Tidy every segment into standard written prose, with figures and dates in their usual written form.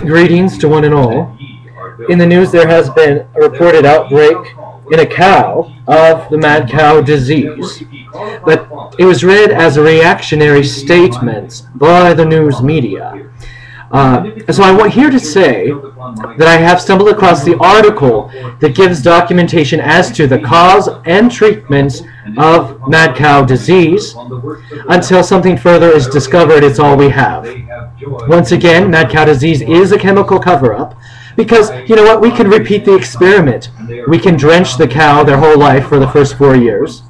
Greetings to one and all. In the news there has been a reported outbreak in a cow of the mad cow disease, but it was read as a reactionary statement by the news media. So I want here to say that I have stumbled across the article that gives documentation as to the cause and treatments of mad cow disease. Until something further is discovered, it's all we have. Once again, mad cow disease is a chemical cover-up because, you know what, we can repeat the experiment. We can drench the cow their whole life for the first 4 years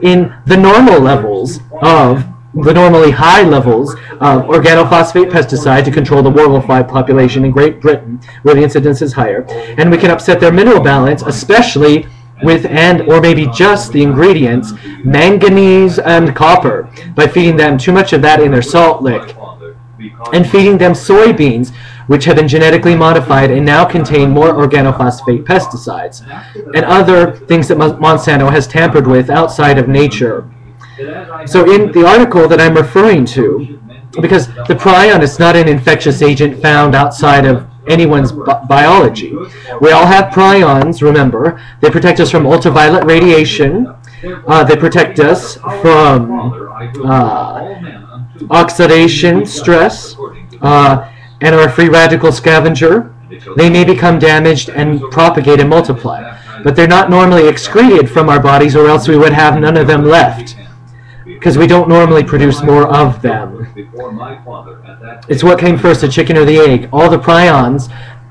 in the normal levels of the normally high levels of organophosphate pesticide to control the warble fly population in Great Britain, where the incidence is higher, and we can upset their mineral balance, especially with or maybe just the ingredients manganese and copper, by feeding them too much of that in their salt lick, and feeding them soybeans, which have been genetically modified and now contain more organophosphate pesticides, and other things that Monsanto has tampered with outside of nature. So in the article that I'm referring to, because the prion is not an infectious agent found outside of anyone's biology. We all have prions, remember. They protect us from ultraviolet radiation. They protect us from oxidation stress, and are a free radical scavenger. They may become damaged and propagate and multiply, but they're not normally excreted from our bodies, or else we would have none of them left, because we don't normally produce more of them. It's what came first, the chicken or the egg. All the prions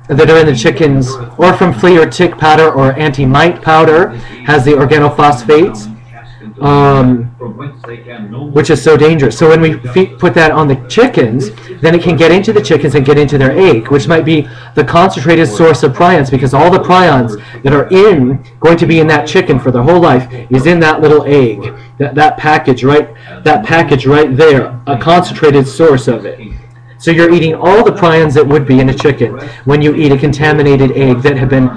that are in the chickens, or from flea or tick powder or anti-mite powder, has the organophosphates, which is so dangerous. So when we put that on the chickens, then it can get into the chickens and get into their egg, which might be the concentrated source of prions, because all the prions that are going to be in that chicken for their whole life is in that little egg, that package right there, a concentrated source of it. So you're eating all the prions that would be in a chicken when you eat a contaminated egg that have been,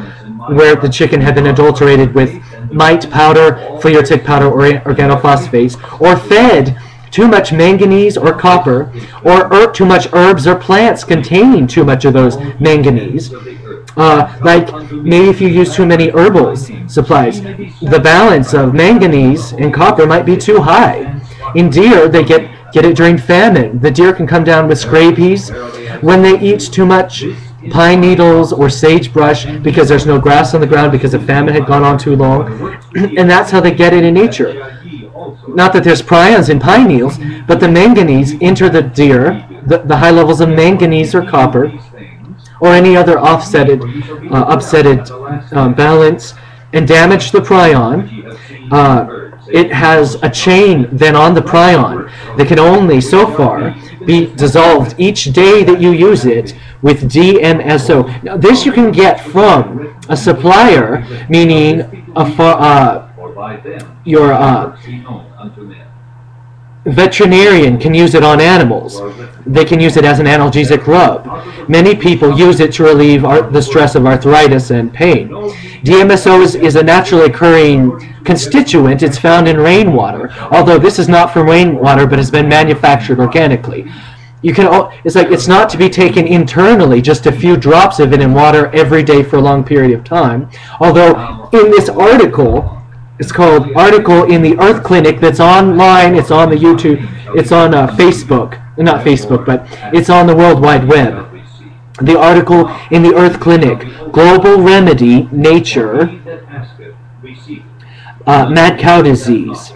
where the chicken had been adulterated with mite powder, flea or tick powder, or organophosphates, or fed too much manganese or copper, or too much herbs or plants containing too much of those manganese. Like maybe if you use too many herbal supplies, the balance of manganese and copper might be too high. In deer, they get it during famine. The deer can come down with scabies when they eat too much pine needles or sagebrush, because there's no grass on the ground because the famine had gone on too long. And that's how they get it in nature. Not that there's prions in pine needles, but the manganese enter the deer, the high levels of manganese or copper, or any other upsetted balance, and damage the prion. It has a chain then on the prion that can only so far be dissolved each day that you use it with DMSO. Now, this you can get from a supplier, meaning your veterinarian can use it on animals. They can use it as an analgesic rub. Many people use it to relieve the stress of arthritis and pain. DMSO is a naturally occurring constituent. It's found in rainwater, although this is not from rainwater but has been manufactured organically. It's not to be taken internally, just a few drops of it in water every day for a long period of time. Although in this article, it's called Article in the Earth Clinic, that's online, it's on the YouTube, it's on Facebook, not Facebook, but it's on the World Wide Web. The article in the Earth Clinic, Global Remedy, Nature, Mad Cow Disease,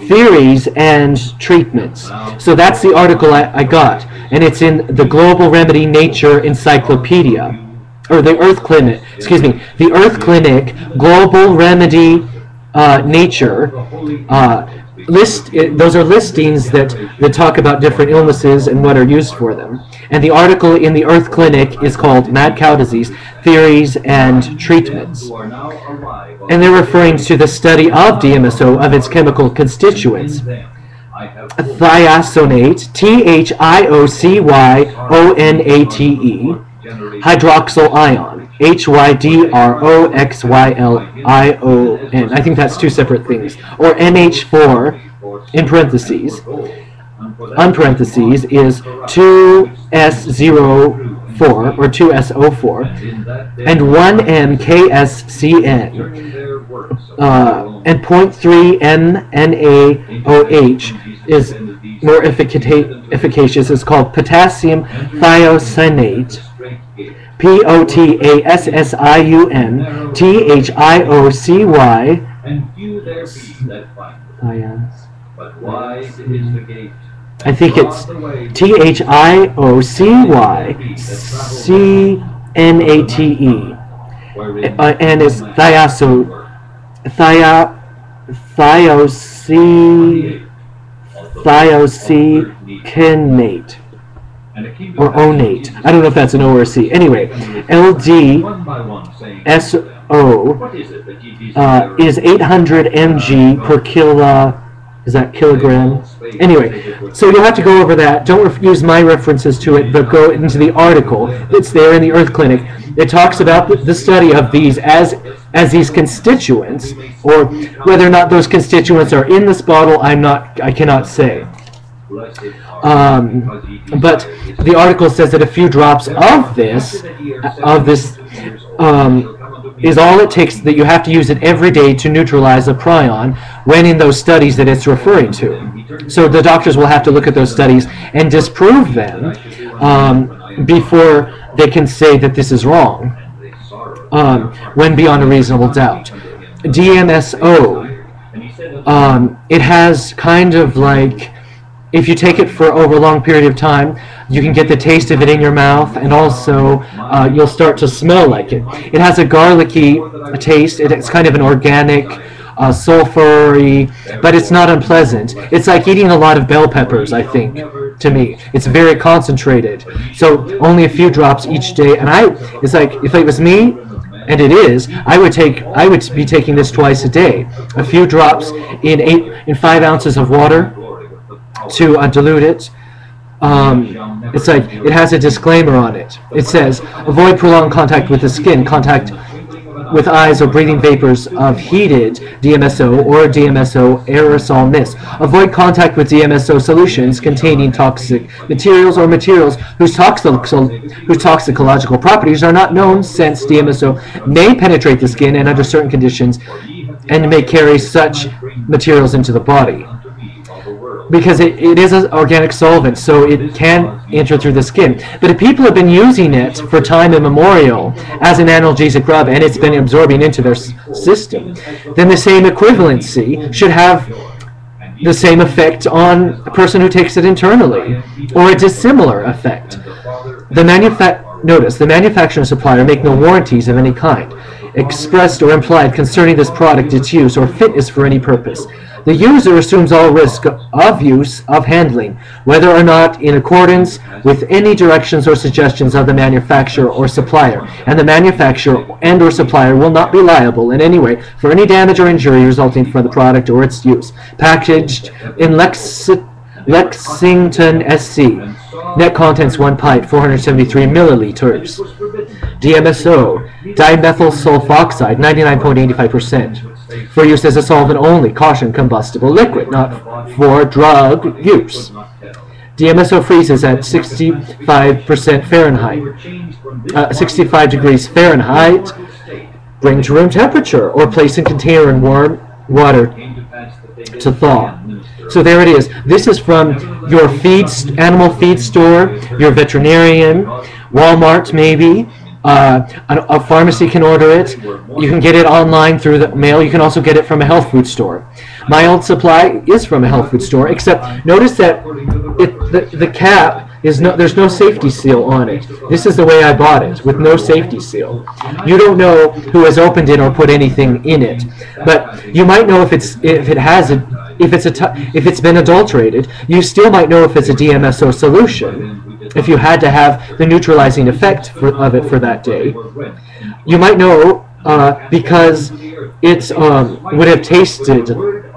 Theories and Treatments. So that's the article I got, and it's in the Global Remedy Nature Encyclopedia, or the Earth Clinic, excuse me, the Earth Clinic, Global Remedy Nature. Those are listings that talk about different illnesses and what are used for them. And the article in the Earth Clinic is called Mad Cow Disease, Theories and Treatments. And they're referring to the study of DMSO, of its chemical constituents. Thiocyonate, THIOCYONATE, hydroxyl ion, HYDROXYLION. I think that's two separate things. Or NH4, in parentheses. on parentheses, is 2S04 or 2SO4 and 1MKSCN and 0.3 NaOH is more efficacious. It's called potassium thiocyanate. POTASSIUN I think it's THIOCYCNATE, and it's thiocyanate or onate. I don't know if that's an O or a C. Anyway, LDSO is 800 mg per kilogram? Anyway, so you'll have to go over that. Don't use my references to it, but go into the article. It's there in the Earth Clinic. It talks about the study of these as these constituents, or whether or not those constituents are in this bottle. I cannot say. But the article says that a few drops of this is all it takes, that you have to use it every day to neutralize a prion when in those studies that it's referring to. So the doctors will have to look at those studies and disprove them before they can say that this is wrong, when beyond a reasonable doubt. DMSO, it has kind of like, if you take it for over a long period of time, you can get the taste of it in your mouth, and also you'll start to smell like it. It has a garlicky taste. It's kind of an organic, sulfury, but it's not unpleasant. It's like eating a lot of bell peppers, I think, to me. It's very concentrated. So only a few drops each day. And it's like, if it was me, and it is, I would be taking this twice a day. A few drops in 5 ounces of water to dilute it. It's like, it has a disclaimer on it. It says, avoid prolonged contact with the skin, contact with eyes or breathing vapors of heated DMSO or DMSO aerosol mist. Avoid contact with DMSO solutions containing toxic materials or materials whose toxicological properties are not known, since DMSO may penetrate the skin and under certain conditions and may carry such materials into the body. Because it is an organic solvent, so it can enter through the skin. But if people have been using it for time immemorial as an analgesic rub, and it's been absorbing into their system, then the same equivalency should have the same effect on a person who takes it internally, or a dissimilar effect. Notice, the manufacturer and supplier make no warranties of any kind, expressed or implied, concerning this product, its use, or fitness for any purpose. The user assumes all risk of use, of handling, whether or not in accordance with any directions or suggestions of the manufacturer or supplier, and the manufacturer and or supplier will not be liable in any way for any damage or injury resulting from the product or its use. Packaged in Lexington, SC. Net contents 1 pint, 473 milliliters. DMSO, dimethyl sulfoxide, 99.85%. For use as a solvent only. Caution, combustible liquid, not for drug use. DMSO freezes at 65% Fahrenheit, 65 degrees Fahrenheit. Bring to room temperature, or place in container in warm water to thaw. So there it is. This is from your animal feed store, your veterinarian, Walmart maybe. A pharmacy can order it. You can get it online through the mail. You can also get it from a health food store. My old supply is from a health food store, except notice that the cap is there's no safety seal on it. This is the way I bought it, with no safety seal. You don't know who has opened it or put anything in it, but you might know if it's been adulterated. You still might know if it's a DMSO solution, if you had to have the neutralizing effect of it for that day. You might know because it would have tasted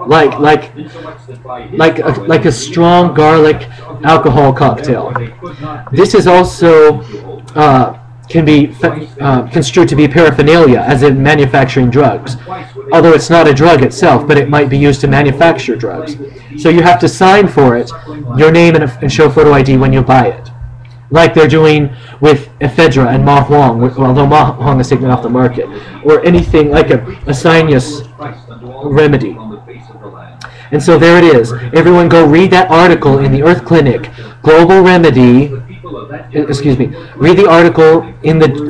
like a strong garlic alcohol cocktail. This is also can be construed to be paraphernalia, as in manufacturing drugs, although it's not a drug itself, but it might be used to manufacture drugs. So you have to sign for it, your name and show photo ID when you buy it. Like they're doing with ephedra and ma huang, although ma huang is taken off the market, or anything like a sinus remedy. And so there it is. Everyone go read that article in the Earth Clinic, Global Remedy, read the article in the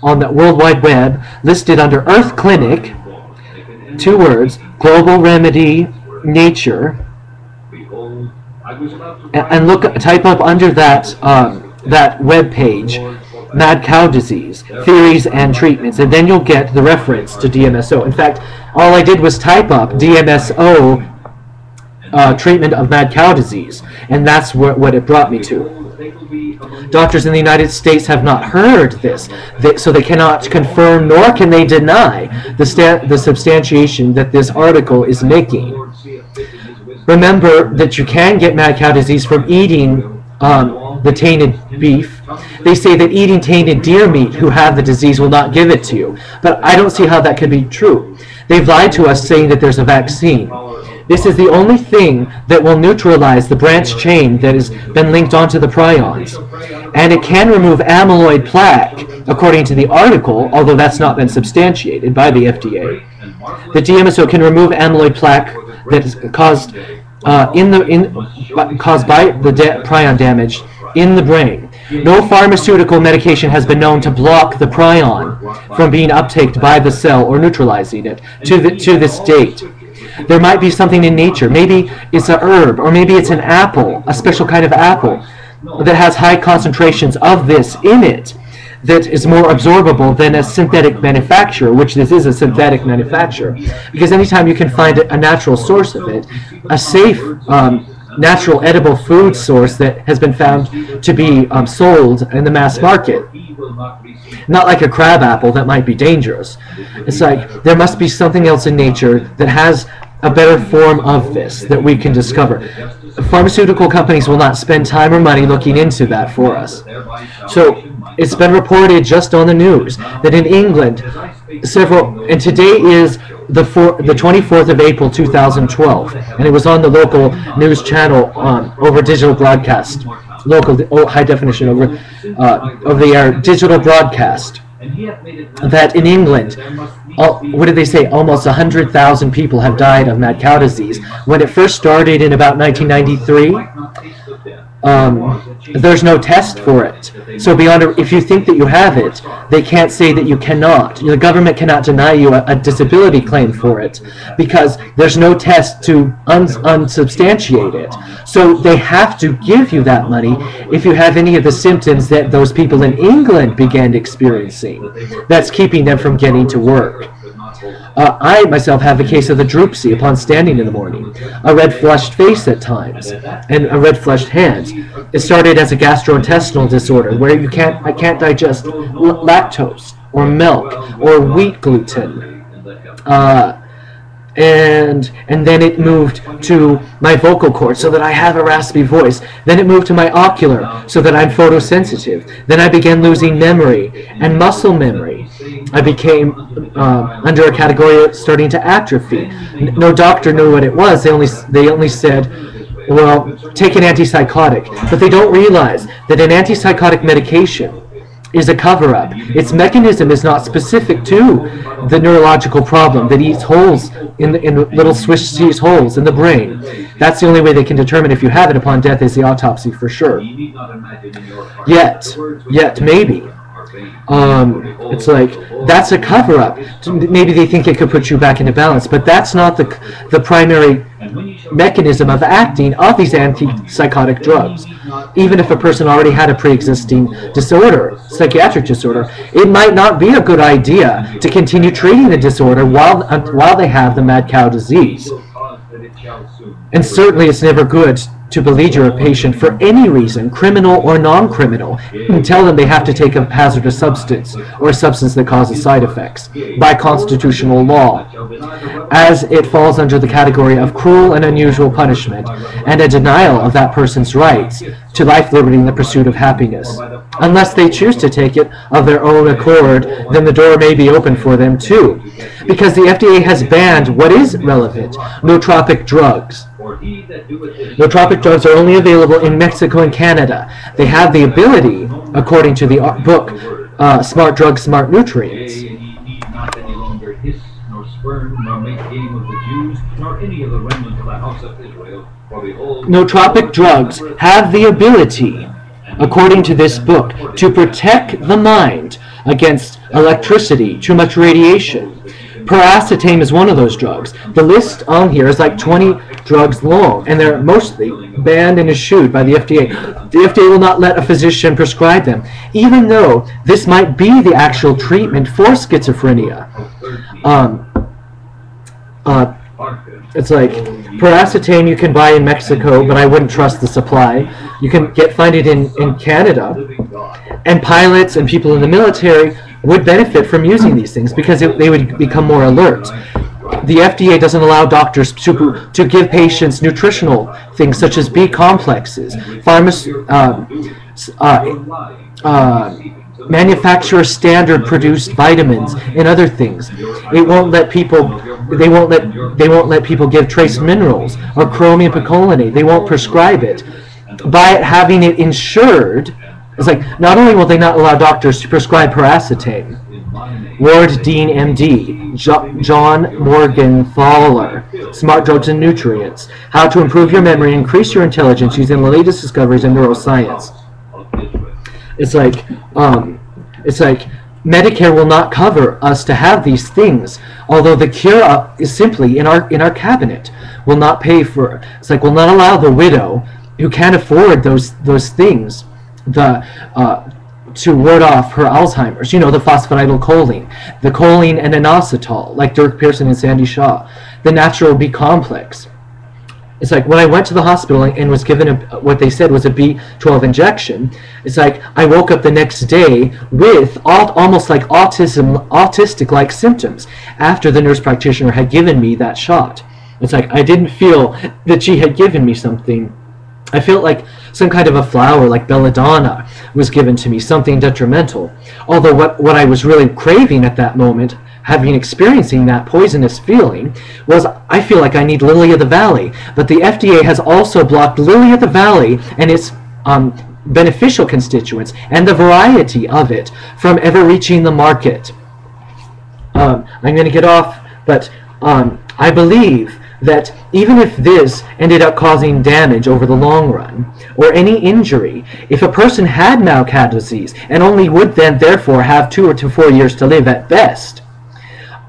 on the World Wide Web, listed under Earth Clinic, 2 words, Global Remedy, Nature, and type up under that that web page, mad cow disease, theories and treatments, and then you'll get the reference to DMSO. In fact, all I did was type up DMSO treatment of mad cow disease, and that's what it brought me to. Doctors in the United States have not heard this, so they cannot confirm nor can they deny the substantiation that this article is making. Remember that you can get mad cow disease from eating the tainted beef. They say that eating tainted deer meat who have the disease will not give it to you, but I don't see how that could be true. They've lied to us saying that there's a vaccine. This is the only thing that will neutralize the branch chain that has been linked onto the prions. And it can remove amyloid plaque, according to the article, although that's not been substantiated by the FDA. The DMSO can remove amyloid plaque that is caused caused by the prion damage in the brain. No pharmaceutical medication has been known to block the prion from being uptaked by the cell or neutralizing it to this date. There might be something in nature. Maybe it's a herb, or maybe it's an apple, a special kind of apple that has high concentrations of this in it that is more absorbable than a synthetic manufacturer, which this is a synthetic manufacturer. Because anytime you can find a natural source of it, a safe natural edible food source that has been found to be sold in the mass market, not like a crab apple that might be dangerous. It's like there must be something else in nature that has a better form of this that we can discover. Pharmaceutical companies will not spend time or money looking into that for us. So it's been reported just on the news that in England, and today is the 24th of April 2012, and it was on the local news channel over digital broadcast, local high definition over the air digital broadcast, that in England, what did they say, almost 100,000 people have died of mad cow disease. When it first started in about 1993, there's no test for it. So if you think that you have it, they can't say that you cannot. The government cannot deny you a disability claim for it because there's no test to unsubstantiate it. So they have to give you that money if you have any of the symptoms that those people in England began experiencing. That's keeping them from getting to work. I myself have a case of the dropsy upon standing in the morning, a red flushed face at times, and a red flushed hands. It started as a gastrointestinal disorder where I can't digest lactose or milk or wheat gluten. And then it moved to my vocal cords so that I have a raspy voice. Then it moved to my ocular so that I'm photosensitive. Then I began losing memory and muscle memory. I became under a category starting to atrophy. No doctor knew what it was. They only said, well, take an antipsychotic. But they don't realize that an antipsychotic medication is a cover-up. Its mechanism is not specific to the neurological problem that eats holes in little swish holes in the brain. That's the only way they can determine if you have it upon death is the autopsy for sure. Yet, maybe. It's like, that's a cover-up. Maybe they think it could put you back into balance, but that's not the primary mechanism of acting of these antipsychotic drugs. Even if a person already had a pre-existing disorder, psychiatric disorder, it might not be a good idea to continue treating the disorder while they have the mad cow disease. And certainly it's never good to beleaguer a patient for any reason, criminal or non-criminal, and tell them they have to take a hazardous substance or a substance that causes side effects by constitutional law, as it falls under the category of cruel and unusual punishment and a denial of that person's rights to life, liberty, and the pursuit of happiness. Unless they choose to take it of their own accord, then the door may be open for them too, because the FDA has banned what is relevant, nootropic drugs. Nootropic drugs are only available in Mexico and Canada. They have the ability, according to the book, Smart Drugs, Smart Nutrients. Nootropic drugs have the ability, according to this book, to protect the mind against electricity, too much radiation. Piracetame is one of those drugs. The list on here is like 20 drugs long, and they're mostly banned and eschewed by the FDA. The FDA will not let a physician prescribe them, even though this might be the actual treatment for schizophrenia. It's like Piracetame you can buy in Mexico, but I wouldn't trust the supply. You can find it in Canada, and pilots and people in the military would benefit from using these things because they would become more alert. The FDA doesn't allow doctors to give patients nutritional things such as B complexes, manufacturer standard produced vitamins and other things. It won't let people. They won't let people give trace minerals or chromium picolinate. They won't prescribe it. By having it insured, it's like not only will they not allow doctors to prescribe Piracetame, Ward Dean MD, John Morgenthaler, Smart Drugs and Nutrients, How to Improve Your Memory and Increase Your Intelligence Using the Latest Discoveries in Neuroscience. It's like Medicare will not cover us to have these things, although the cure is simply in our cabinet. Will not pay for. It's like will not allow the widow who can't afford those things to ward off her Alzheimer's. You know, the phosphatidylcholine, the choline and inositol, like Dirk Pearson and Sandy Shaw, the natural B complex. It's like when I went to the hospital and was given what they said was a B12 injection, it's like I woke up the next day with almost like autistic-like symptoms after the nurse practitioner had given me that shot. It's like I didn't feel that she had given me something. I felt like some kind of a flower like belladonna was given to me, something detrimental. Although what I was really craving at that moment, experiencing that poisonous feeling, was I feel like I need lily of the valley. But the FDA has also blocked lily of the valley and its beneficial constituents and the variety of it from ever reaching the market. I'm going to get off, but I believe that even if this ended up causing damage over the long run, or any injury, if a person had mad cow disease and only would then therefore have 2 to 4 years to live at best,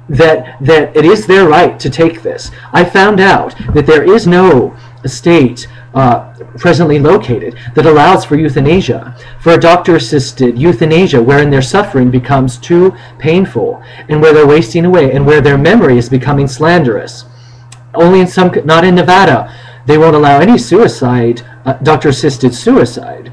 that it is their right to take this. I found out that there is no state presently located that allows for euthanasia, for a doctor-assisted euthanasia wherein their suffering becomes too painful and where they're wasting away and where their memory is becoming slanderous. Only in some, not in Nevada, they won't allow any suicide, doctor-assisted suicide,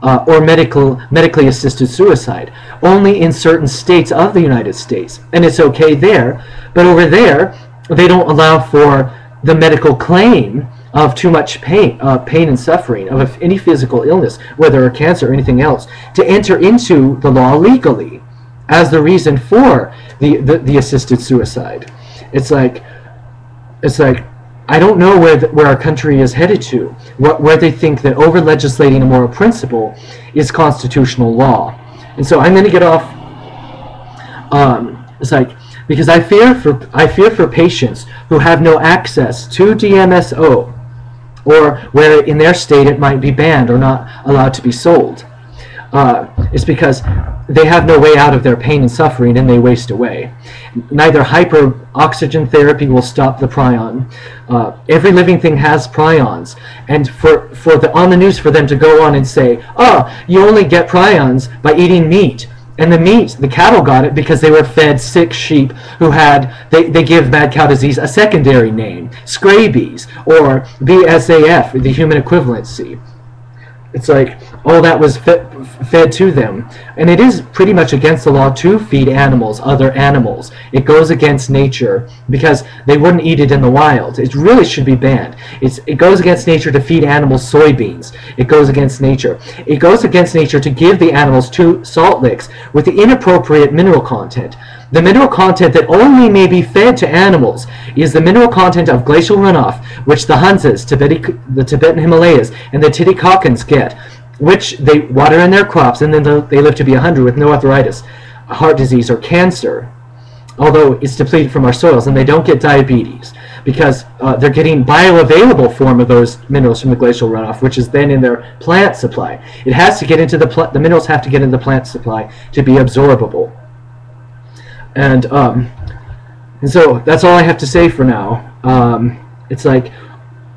or medically assisted suicide. Only in certain states of the United States, and it's okay there. But over there, they don't allow for the medical claim of too much pain and suffering of any physical illness, whether cancer or anything else, to enter into the law legally as the reason for the assisted suicide. It's like I don't know where our country is headed to, where they think that over-legislating a moral principle is constitutional law. And so I'm going to get off. It's like because I fear for patients who have no access to DMSO, or where in their state it might be banned or not allowed to be sold. It's because they have no way out of their pain and suffering, and they waste away. Neither hyperoxygen therapy will stop the prion. Every living thing has prions, and on the news for them to go on and say, "Oh, you only get prions by eating meat," and the cattle got it because they were fed sick sheep who had they give mad cow disease a secondary name, scabies or BSAF, the human equivalency. It's like all that was fed to them. And it is pretty much against the law to feed animals, other animals. It goes against nature because they wouldn't eat it in the wild. It really should be banned. It goes against nature to feed animals soybeans. It goes against nature. It goes against nature to give the animals 2 salt licks with the inappropriate mineral content. The mineral content that only may be fed to animals is the mineral content of glacial runoff, which the Hunzas, the Tibetan Himalayas, and the Titicacans get, which they water in their crops, and then they live to be 100 with no arthritis, heart disease, or cancer, although it's depleted from our soils, and they don't get diabetes because they're getting bioavailable form of those minerals from the glacial runoff, which is then in their plant supply. It has to get into the minerals have to get into the plant supply to be absorbable. And so that's all I have to say for now. It's like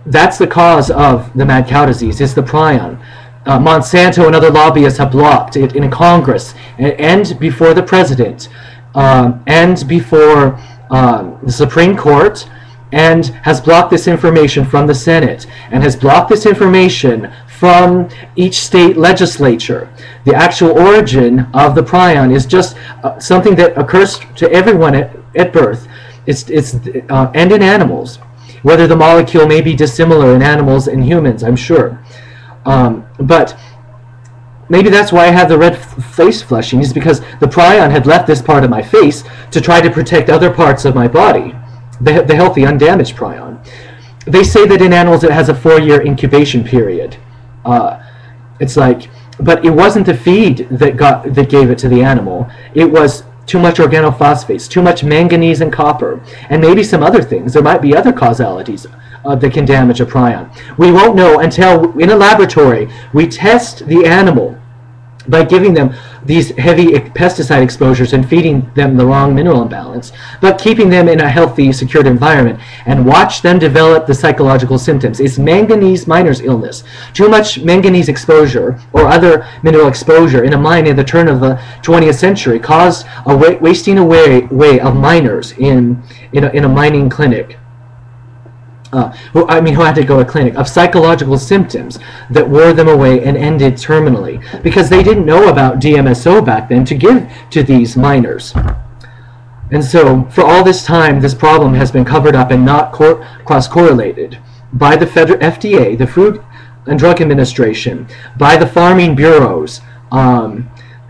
that's the cause of the mad cow disease. It's the prion. Monsanto and other lobbyists have blocked it in Congress and before the president and before the Supreme Court, and has blocked this information from the Senate, and has blocked this information from each state legislature. The actual origin of the prion is just something that occurs to everyone at birth. And in animals, whether the molecule may be dissimilar in animals and humans, I'm sure. But maybe that's why I have the red face flushing, is because the prion had left this part of my face to try to protect other parts of my body, the healthy, undamaged prion. They say that in animals it has a 4-year incubation period. It's like, but it wasn't the feed that gave it to the animal. It was too much organophosphates, too much manganese and copper, and maybe some other things. There might be other causalities that can damage a prion. We won't know until, in a laboratory, we test the animal by giving them these heavy pesticide exposures and feeding them the wrong mineral imbalance, but keeping them in a healthy, secured environment, and watch them develop the psychological symptoms. It's manganese miners illness. Too much manganese exposure or other mineral exposure in a mine in the turn of the 20th century caused a wasting away of miners in a mining clinic. Who had to go to clinic, of psychological symptoms that wore them away and ended terminally, because they didn't know about DMSO back then to give to these miners. And so for all this time, this problem has been covered up and not cross-correlated by the federal FDA, the Food and Drug Administration, by the farming bureaus.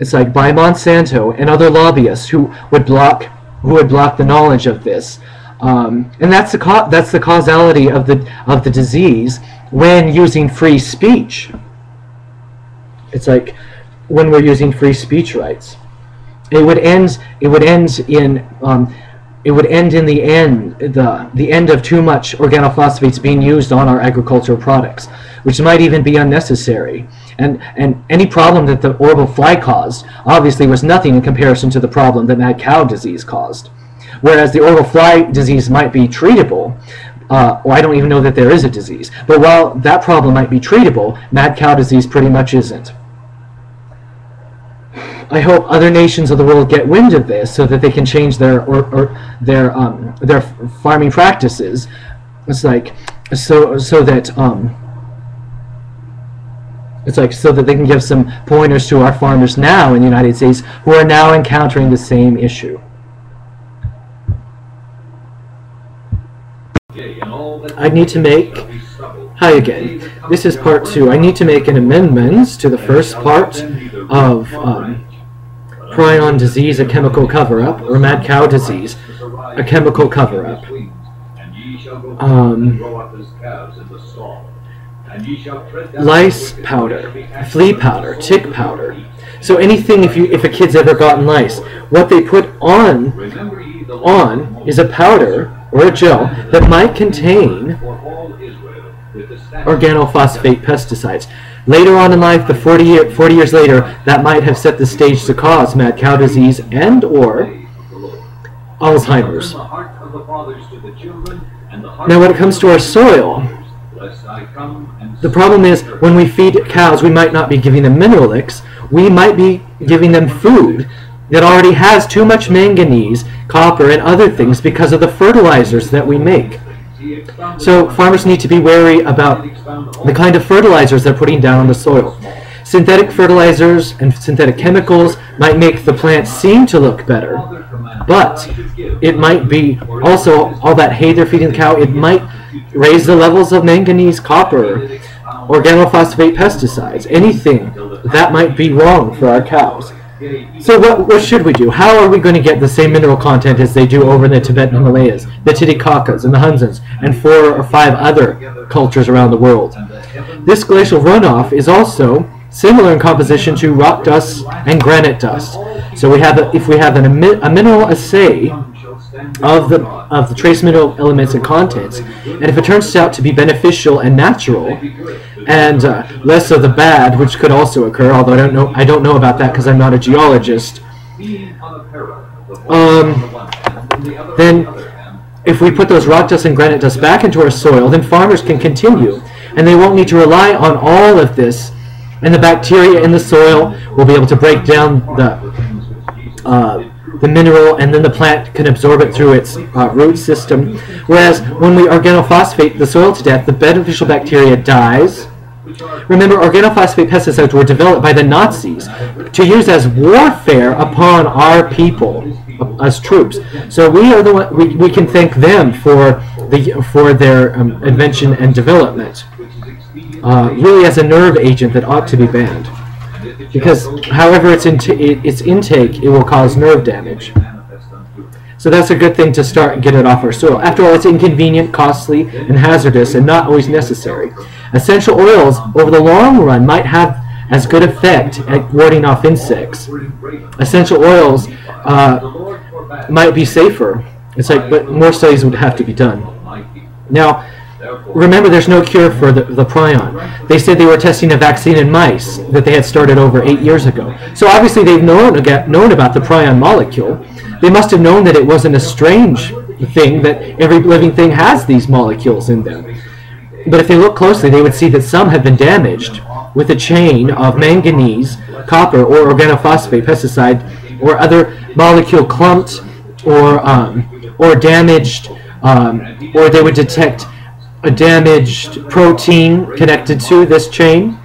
It's like by Monsanto and other lobbyists who would block the knowledge of this. And that's the causality of the disease when using free speech. It's like when we're using free speech rights, it would end in the end of too much organophosphates being used on our agricultural products, which might even be unnecessary. And any problem that the orveil fly caused obviously was nothing in comparison to the problem that mad cow disease caused. Whereas the orveil fly disease might be treatable, or I don't even know that there is a disease, but while that problem might be treatable, mad cow disease pretty much isn't. I hope other nations of the world get wind of this so that they can change their farming practices. It's like so that they can give some pointers to our farmers now in the United States who are now encountering the same issue. I need to make, hi again, this is part 2. I need to make an amendment to the first part of prion disease, a chemical cover-up, or mad cow disease, a chemical cover-up. Lice powder, flea powder, tick powder. So anything, if a kid's ever gotten lice, what they put on is a powder or a gel that might contain organophosphate pesticides. Later on in life, 40 years later, that might have set the stage to cause mad cow disease and or Alzheimer's. Now when it comes to our soil, the problem is when we feed cows, we might not be giving them mineral licks, we might be giving them food that already has too much manganese, copper, and other things because of the fertilizers that we make. So farmers need to be wary about the kind of fertilizers they're putting down on the soil. Synthetic fertilizers and synthetic chemicals might make the plant seem to look better, but it might be also all that hay they're feeding the cow, it might raise the levels of manganese, copper, organophosphate pesticides, anything that might be wrong for our cows. So what should we do? How are we going to get the same mineral content as they do over in the Tibetan Himalayas, the Titicaca's and the Hunsans, and 4 or 5 other cultures around the world? This glacial runoff is also similar in composition to rock dust and granite dust. So if we have a mineral assay of the trace mineral elements and contents, and if it turns out to be beneficial and natural, and less of the bad, which could also occur, although I don't know about that because I'm not a geologist, then if we put those rock dust and granite dust back into our soil, then farmers can continue, and they won't need to rely on all of this, and the bacteria in the soil will be able to break down the mineral, and then the plant can absorb it through its root system. Whereas when we organophosphate the soil to death, the beneficial bacteria dies. Remember, organophosphate pesticides were developed by the Nazis to use as warfare upon our people, as troops. So we are the one, we can thank them for their invention and development. Really, as a nerve agent that ought to be banned, because however its intake, it will cause nerve damage. So that's a good thing to start and get it off our soil. After all, it's inconvenient, costly, and hazardous, and not always necessary. Essential oils, over the long run, might have as good effect at warding off insects. Essential oils might be safer. It's like, but more studies would have to be done. Now, remember, there's no cure for the prion. They said they were testing a vaccine in mice that they had started over 8 years ago. So obviously they've known about the prion molecule. They must have known that it wasn't a strange thing, that every living thing has these molecules in them. But if they look closely, they would see that some have been damaged with a chain of manganese, copper, or organophosphate pesticide, or other molecule clumped, or damaged, or they would detect a damaged protein connected to this chain,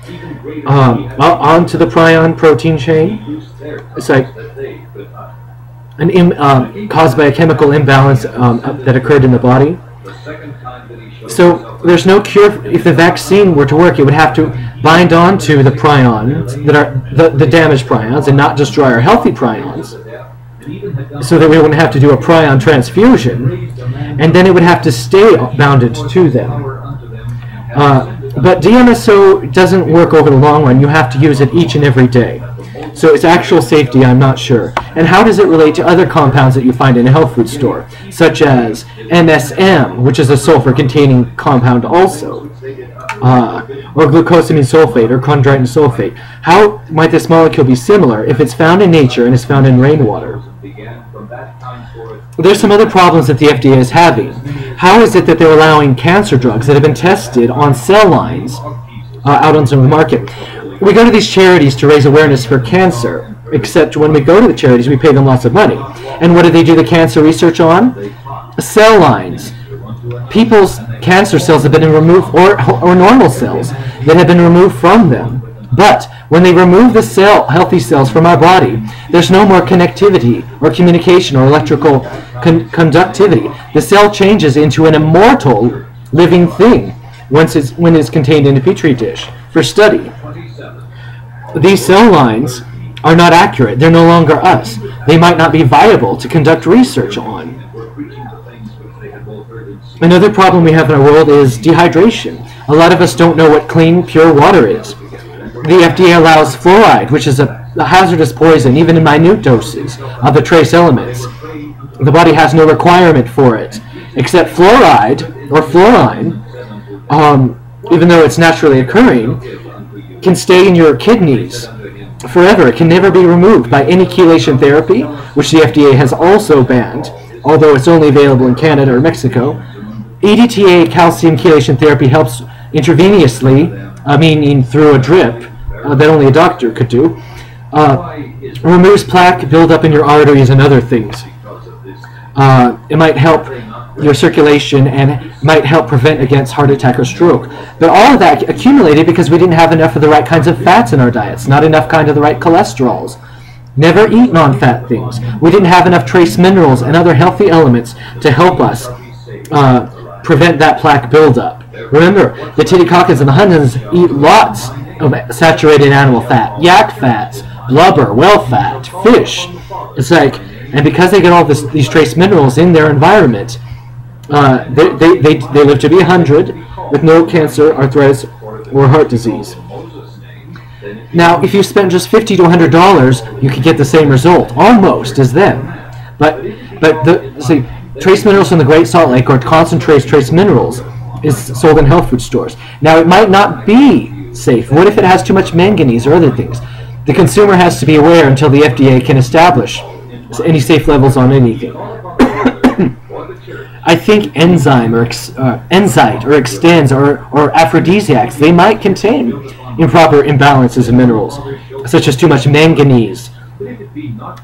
onto the prion protein chain. It's like caused by a chemical imbalance that occurred in the body. So there's no cure. If the vaccine were to work, it would have to bind onto the prions that are the damaged prions and not destroy our healthy prions, so that we wouldn't have to do a prion transfusion, and then it would have to stay bounded to them. But DMSO doesn't work over the long run. You have to use it each and every day. So its actual safety, I'm not sure. And how does it relate to other compounds that you find in a health food store, such as MSM, which is a sulfur-containing compound also, or glucosamine sulfate, or chondroitin sulfate? How might this molecule be similar if it's found in nature and is found in rainwater? There's some other problems that the FDA is having. How is it that they're allowing cancer drugs that have been tested on cell lines out onto the market? We go to these charities to raise awareness for cancer, except when we go to the charities, we pay them lots of money. And what do they do the cancer research on? Cell lines. People's cancer cells have been removed, or normal cells that have been removed from them. But when they remove the healthy cells from our body, there's no more connectivity or communication or electrical conductivity. The cell changes into an immortal living thing when it's contained in a petri dish for study. These cell lines are not accurate. They're no longer us. They might not be viable to conduct research on. Another problem we have in our world is dehydration. A lot of us don't know what clean, pure water is. The FDA allows fluoride, which is a hazardous poison, even in minute doses of the trace elements. The body has no requirement for it, except fluoride, or fluorine, even though it's naturally occurring, can stay in your kidneys forever. It can never be removed by any chelation therapy, which the FDA has also banned, although it's only available in Canada or Mexico. EDTA calcium chelation therapy helps intravenously, meaning through a drip that only a doctor could do. Removes plaque buildup in your arteries and other things. It might help your circulation and might help prevent against heart attack or stroke. But all of that accumulated because we didn't have enough of the right kinds of fats in our diets, not enough kind of the right cholesterols. Never eat non-fat things. We didn't have enough trace minerals and other healthy elements to help us prevent that plaque buildup. Remember, the Titicacas and the Hunsans eat lots of saturated animal fat, yak fats, blubber, whale fat, fish. It's like, and because they get all these trace minerals in their environment, they live to be 100 with no cancer, arthritis, or heart disease. Now, if you spend just $50 to $100, you could get the same result, almost, as them. But see, trace minerals from the Great Salt Lake, or concentrated trace minerals, is sold in health food stores. Now, it might not be safe. What if it has too much manganese or other things? The consumer has to be aware until the FDA can establish any safe levels on anything. I think enzyme or enzyte or extends or aphrodisiacs, they might contain improper imbalances of minerals, such as too much manganese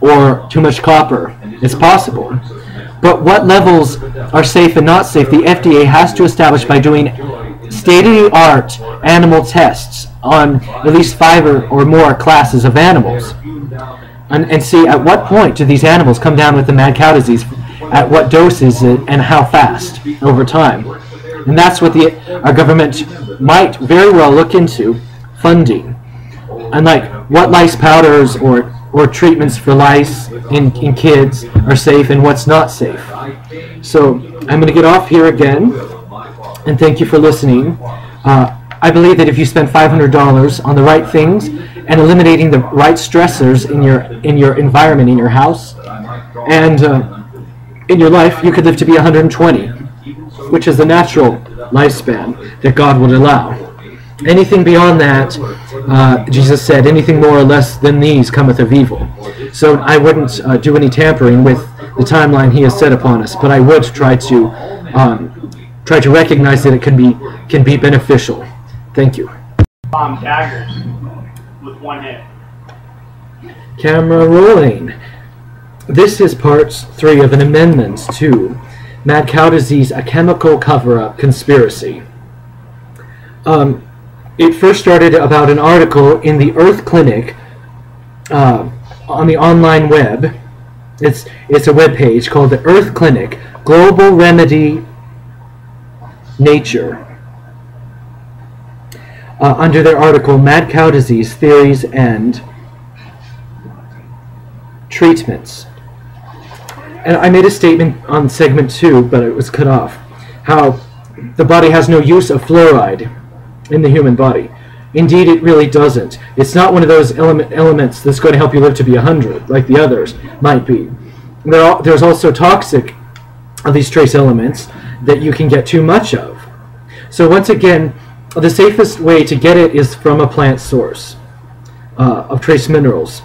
or too much copper. It's possible. But what levels are safe and not safe, the FDA has to establish by doing state-of-the-art animal tests on at least 5 or more classes of animals. And see at what point do these animals come down with the mad cow disease, at what doses and how fast over time. And that's what our government might very well look into funding. And like what lice powders or treatments for lice in kids are safe and what's not safe. So I'm going to get off here again, and thank you for listening. I believe that if you spend $500 on the right things and eliminating the right stressors in your environment, in your house, and in your life, you could live to be 120, which is the natural lifespan that God would allow. Anything beyond that, Jesus said, anything more or less than these cometh of evil. So I wouldn't do any tampering with the timeline He has set upon us, but I would try to recognize that it can be beneficial. Thank you. Daggers with one hit. Camera rolling. This is part 3 of an amendment to Mad Cow Disease, a Chemical Cover-Up Conspiracy. It first started about an article in the Earth Clinic on the online web. It's a web page called the Earth Clinic Global Remedy Nature. Under their article, Mad Cow Disease Theories and Treatments. And I made a statement on segment 2, but it was cut off, how the body has no use of fluoride in the human body. Indeed, it really doesn't. It's not one of those elements that's going to help you live to be 100, like the others might be. There's also toxic of these trace elements that you can get too much of. So once again, the safest way to get it is from a plant source of trace minerals,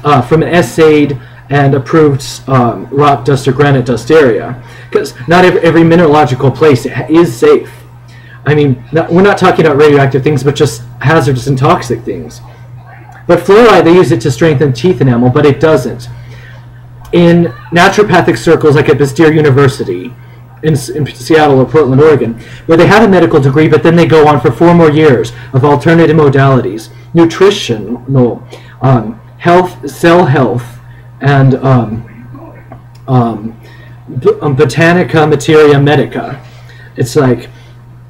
from an assayed and approved rock dust or granite dust area, because not every mineralogical place is safe. I mean, we're not talking about radioactive things, but just hazardous and toxic things. But fluoride, they use it to strengthen teeth enamel, but it doesn't. In naturopathic circles, like at Bastyr University in Seattle or Portland, Oregon, where they have a medical degree, but then they go on for 4 more years of alternative modalities, nutritional, health, cell health, and botanica materia medica. It's like,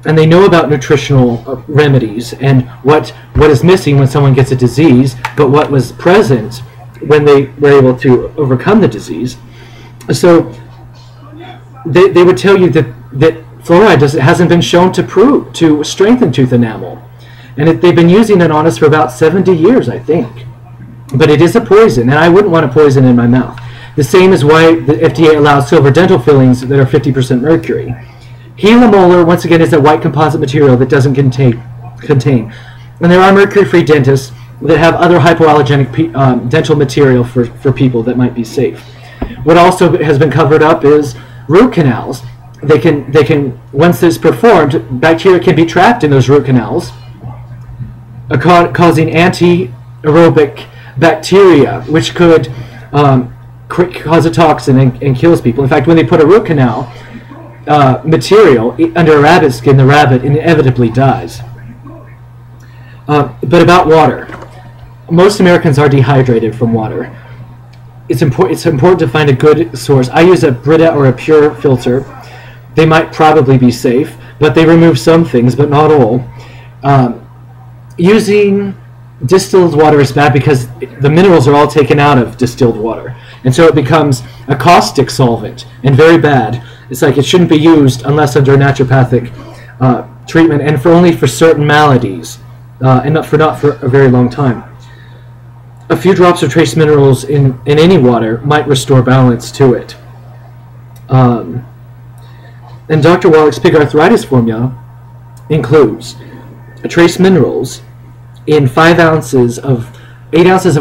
and they know about nutritional remedies and what is missing when someone gets a disease, but what was present when they were able to overcome the disease. So they would tell you that fluoride hasn't been shown to strengthen tooth enamel, and they've been using it on us for about 70 years, I think. But it is a poison, and I wouldn't want a poison in my mouth. The same is why the FDA allows silver dental fillings that are 50% mercury. Gila molar, once again, is a white composite material that doesn't contain. And there are mercury-free dentists that have other hypoallergenic dental material for people that might be safe. What also has been covered up is root canals. They can once it's performed, bacteria can be trapped in those root canals, causing anaerobic bacteria, which could cause a toxin and kills people. In fact, when they put a root canal material under a rabbit's skin, the rabbit inevitably dies. But about water, most Americans are dehydrated from water. It's important to find a good source. I use a Brita or a Pure filter. They might probably be safe, but they remove some things, but not all. Using distilled water is bad because the minerals are all taken out of distilled water, and so it becomes a caustic solvent and very bad. It's like it shouldn't be used unless under naturopathic treatment, and only for certain maladies, and not for a very long time. A few drops of trace minerals in any water might restore balance to it. And Dr. Wallach's pig arthritis formula includes trace minerals in 8 ounces of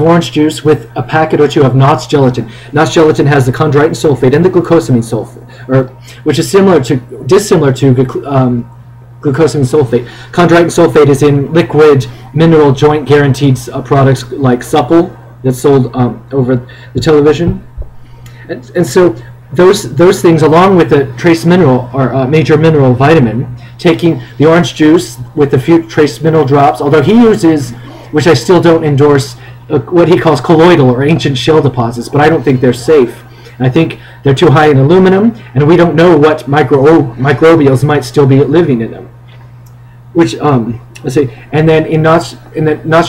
orange juice with a packet or 2 of Knott's gelatin. Knott's gelatin has the chondroitin sulfate and the glucosamine sulfate, which is dissimilar to glucosamine sulfate. Chondroitin sulfate is in liquid mineral joint guaranteed products like Supple that's sold over the television, and so those things, along with the trace mineral or major mineral vitamin, taking the orange juice with a few trace mineral drops, although he uses, which I still don't endorse, what he calls colloidal or ancient shell deposits, but I don't think they're safe. I think they're too high in aluminum, and we don't know what microbials might still be living in them. Which let's see, and then in Knott's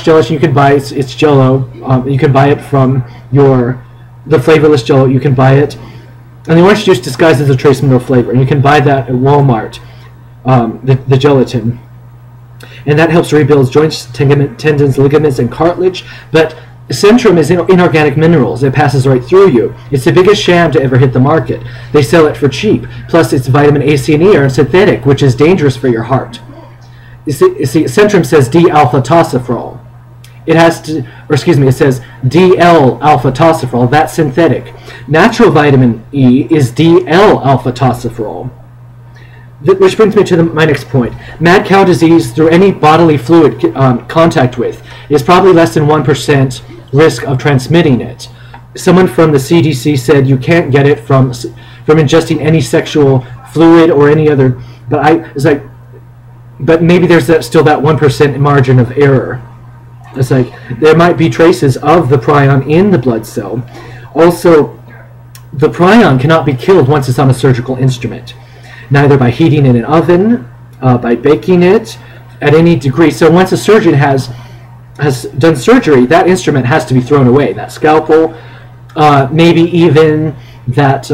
gelatin you can buy it's Jello. You can buy it from the flavorless Jello. You can buy it, and the orange juice disguises a trace mineral flavor, and you can buy that at Walmart. The gelatin, and that helps rebuild joints, tendons, ligaments, and cartilage. But Centrum is inorganic minerals. It passes right through you. It's the biggest sham to ever hit the market. They sell it for cheap. Plus, its vitamin A, C, and E are synthetic, which is dangerous for your heart. You see, Centrum says D-alpha tocopherol. It says DL-alpha tocopherol. That's synthetic. Natural vitamin E is DL-alpha tocopherol. Which brings me to my next point. Mad cow disease through any bodily fluid contact with is probably less than 1% risk of transmitting it. Someone from the CDC said you can't get it from ingesting any sexual fluid or any other. But maybe there's still that 1% margin of error. It's like there might be traces of the prion in the blood cell. Also, the prion cannot be killed once it's on a surgical instrument, neither by heating in an oven, by baking it, at any degree. So once a surgeon has done surgery, that instrument has to be thrown away. That scalpel, maybe even that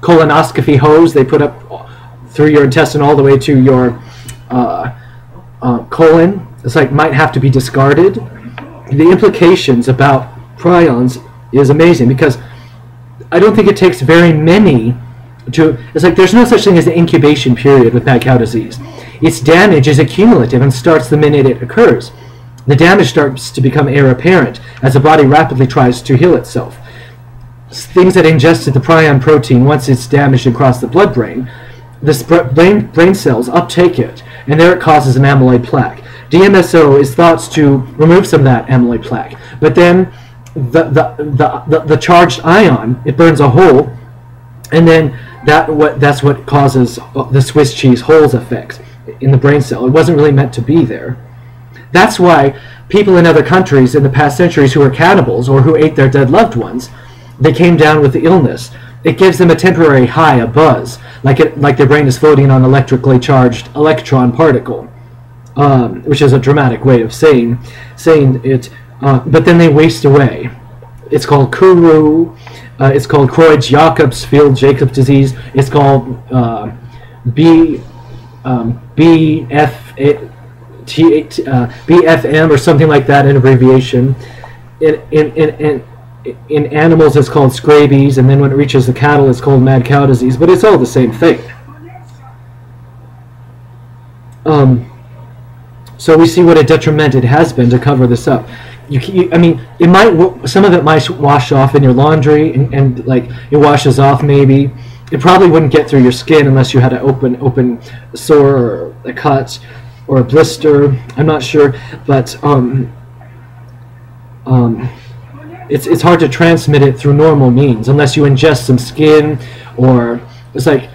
colonoscopy hose they put up through your intestine all the way to your colon. It's like might have to be discarded. The implications about prions is amazing because I don't think it takes very many it's like there's no such thing as an incubation period with mad cow disease. Its damage is accumulative and starts the minute it occurs. The damage starts to become heir apparent as the body rapidly tries to heal itself. Things that ingested the prion protein, once it's damaged across the blood-brain, the brain cells uptake it, and there it causes an amyloid plaque. DMSO is thought to remove some of that amyloid plaque, but then the charged ion, it burns a hole, and then that's what causes the Swiss cheese holes effect in the brain cell. It wasn't really meant to be there. That's why people in other countries in the past centuries who were cannibals or who ate their dead loved ones, they came down with the illness. It gives them a temporary high, a buzz, like their brain is floating on an electrically charged electron particle, which is a dramatic way of saying it. But then they waste away. It's called Kuru. It's called Creutzfeldt-Jakob disease. It's called BFM or something like that, an abbreviation. In animals, it's called scabies, and then when it reaches the cattle, it's called mad cow disease. But it's all the same thing. So we see what a detriment it has been to cover this up. I mean, some of it might wash off in your laundry, and like it washes off maybe. It probably wouldn't get through your skin unless you had an open sore or a cut or a blister. I'm not sure, but it's hard to transmit it through normal means unless you ingest some skin, or it's a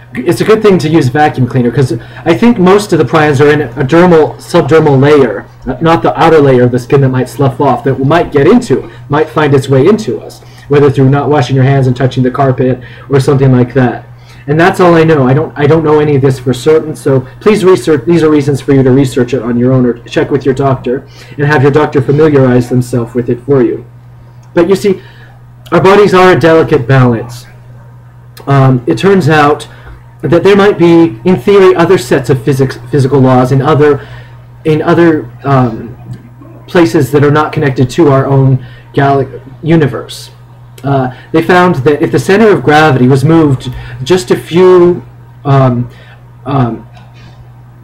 good thing to use vacuum cleaner, because I think most of the prions are in a subdermal layer, not the outer layer of the skin that might slough off, that might find its way into us, whether through not washing your hands and touching the carpet or something like that. And that's all I know. I don't know any of this for certain, so please research. These are reasons for you to research it on your own or check with your doctor and have your doctor familiarize themselves with it for you. But you see, our bodies are a delicate balance. It turns out that there might be, in theory, other sets of physical laws in other places that are not connected to our own universe. They found that if the center of gravity was moved just a few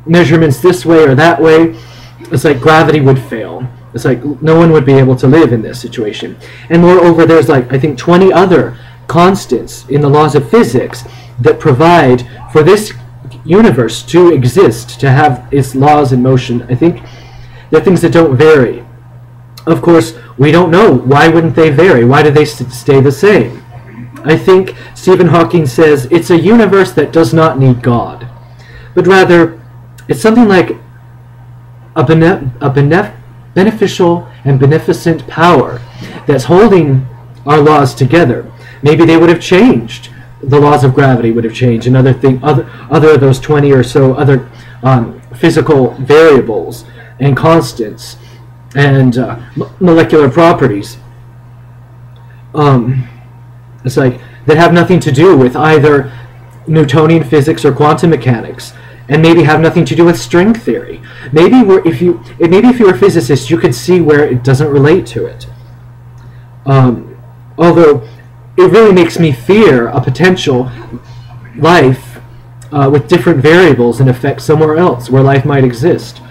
measurements this way or that way, it's like gravity would fail. It's like no one would be able to live in this situation. And moreover, there's like, I think, 20 other constants in the laws of physics that provide for this universe to exist, to have its laws in motion. I think they're things that don't vary. Of course, we don't know. Why wouldn't they vary? Why do they stay the same? I think Stephen Hawking says it's a universe that does not need God, but rather it's something like a beneficial and beneficent power that's holding our laws together. Maybe they would have changed. The laws of gravity would have changed, and other of those 20 or so other physical variables and constants and molecular properties. It's like that have nothing to do with either Newtonian physics or quantum mechanics, and maybe have nothing to do with string theory. Maybe if you were a physicist, you could see where it doesn't relate to it. Although it really makes me fear a potential life with different variables and effects somewhere else where life might exist.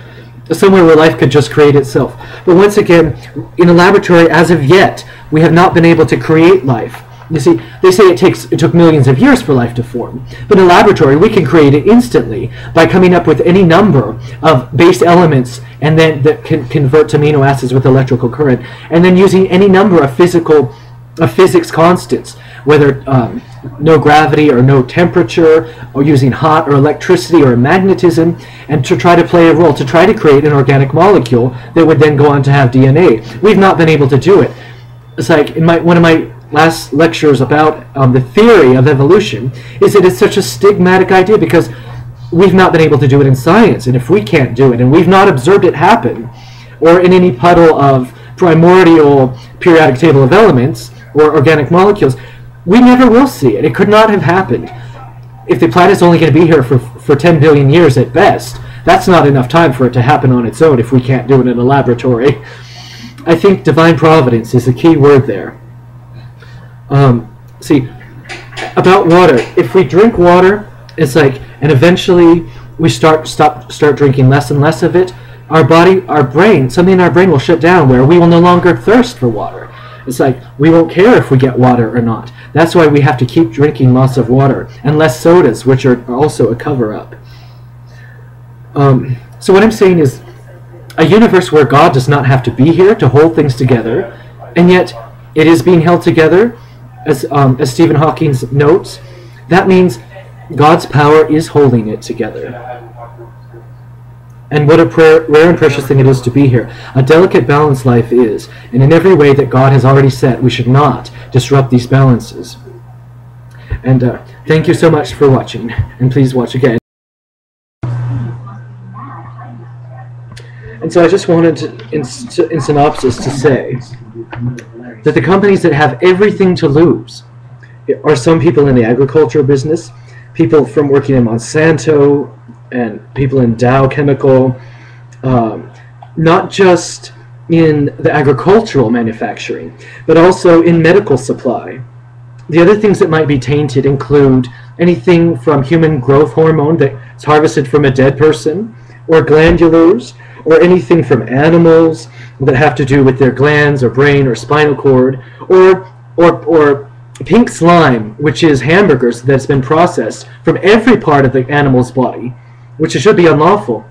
Somewhere where life could just create itself. But once again, in a laboratory, as of yet, we have not been able to create life. You see, they say it took millions of years for life to form. But in a laboratory, we can create it instantly by coming up with any number of base elements and then that can convert to amino acids with electrical current, and then using any number of physics constants, whether no gravity or no temperature, or using hot or electricity or magnetism, and to try to play a role, to try to create an organic molecule that would then go on to have DNA. We've not been able to do it. It's like in one of my last lectures about the theory of evolution is that it's such a stigmatic idea because we've not been able to do it in science, and if we can't do it, and we've not observed it happen, or in any puddle of primordial periodic table of elements or organic molecules, we never will see it. It could not have happened. If the planet's only going to be here for 10 billion years at best, that's not enough time for it to happen on its own if we can't do it in a laboratory. I think divine providence is the key word there. See, about water. If we drink water, it's like, and eventually we start drinking less and less of it, our brain, something in our brain will shut down where we will no longer thirst for water. It's like we won't care if we get water or not. That's why we have to keep drinking lots of water and less sodas, which are also a cover-up. So what I'm saying is a universe where God does not have to be here to hold things together, and yet it is being held together, as Stephen Hawking notes. That means God's power is holding it together. And what a rare and precious thing it is to be here. A delicate balance life is, and in every way that God has already set, we should not disrupt these balances. And thank you so much for watching, and please watch again. And so I just wanted to, in synopsis, to say that the companies that have everything to lose are some people in the agricultural business, people from working in Monsanto, and people in Dow Chemical, not just in the agricultural manufacturing, but also in medical supply. The other things that might be tainted include anything from human growth hormone that's harvested from a dead person, or glandulars, or anything from animals that have to do with their glands or brain or spinal cord, or pink slime, which is hamburgers that's been processed from every part of the animal's body, which should be unlawful,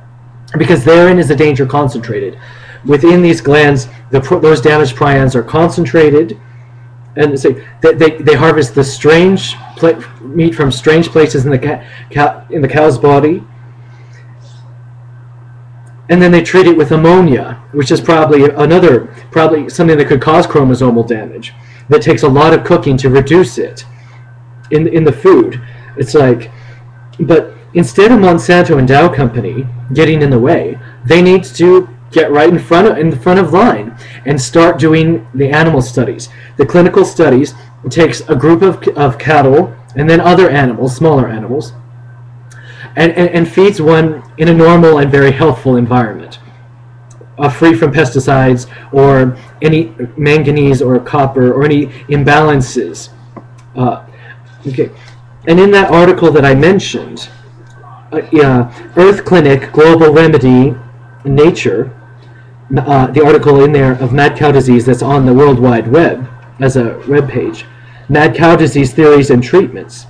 because therein is the danger concentrated. Within these glands, those damaged prions are concentrated, and they harvest the strange meat from strange places in the cow's body, and then they treat it with ammonia, which is probably something that could cause chromosomal damage. That takes a lot of cooking to reduce it in the food. It's like, but instead of Monsanto and Dow Company getting in the way, they need to get right in front of line and start doing the animal studies. The clinical studies takes a group of cattle and then other animals, smaller animals, and feeds one in a normal and very healthful environment, free from pesticides or any manganese or copper or any imbalances. Okay, and in that article that I mentioned, Earth Clinic Global Remedy Nature, the article in there of mad cow disease that's on the World Wide Web as a web page, mad cow disease theories and treatments.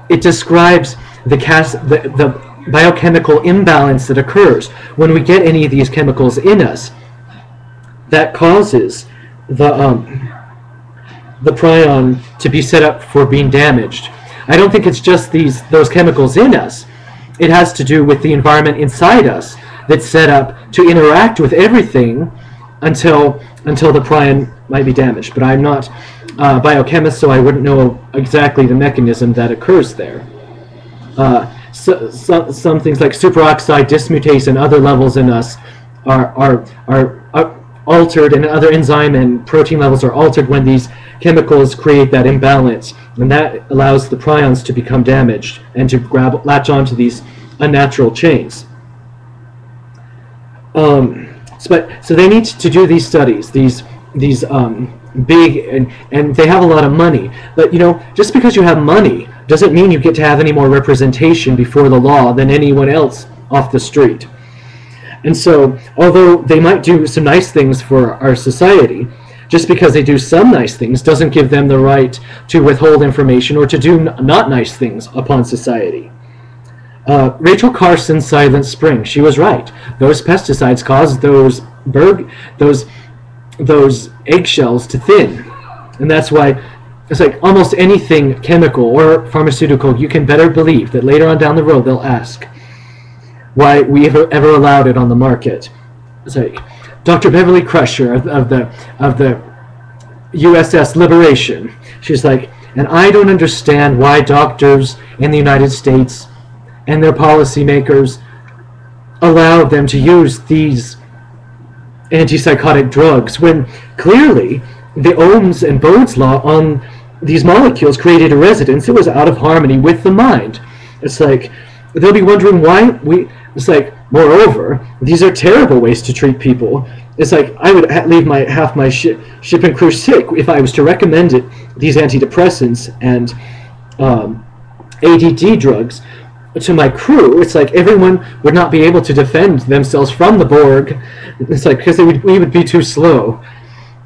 It describes the biochemical imbalance that occurs when we get any of these chemicals in us that causes the prion to be set up for being damaged. I don't think it's just those chemicals in us. It has to do with the environment inside us that's set up to interact with everything until the prion might be damaged. But I'm not a biochemist, so I wouldn't know exactly the mechanism that occurs there. Some things like superoxide dismutase and other levels in us are altered, and other enzyme and protein levels are altered when these chemicals create that imbalance, and that allows the prions to become damaged and to latch onto these unnatural chains. So they need to do these studies, these big, and they have a lot of money. But just because you have money doesn't mean you get to have any more representation before the law than anyone else off the street. And so, although they might do some nice things for our society, just because they do some nice things doesn't give them the right to withhold information or to do not nice things upon society. Rachel Carson's Silent Spring, she was right. Those pesticides cause those eggshells to thin, and that's why it's like almost anything chemical or pharmaceutical, you can better believe that later on down the road they'll ask why we ever allowed it on the market. It's like Dr. Beverly Crusher of the USS Liberation. She's like, and I don't understand why doctors in the United States and their policymakers allow them to use these antipsychotic drugs when clearly the Ohms and Bode's law on these molecules created a resonance that was out of harmony with the mind. It's like they'll be wondering why it's like, moreover, these are terrible ways to treat people. It's like I would leave half my ship and crew sick if I was to recommend these antidepressants and ADD drugs to my crew. It's like everyone would not be able to defend themselves from the Borg. It's like because we would be too slow.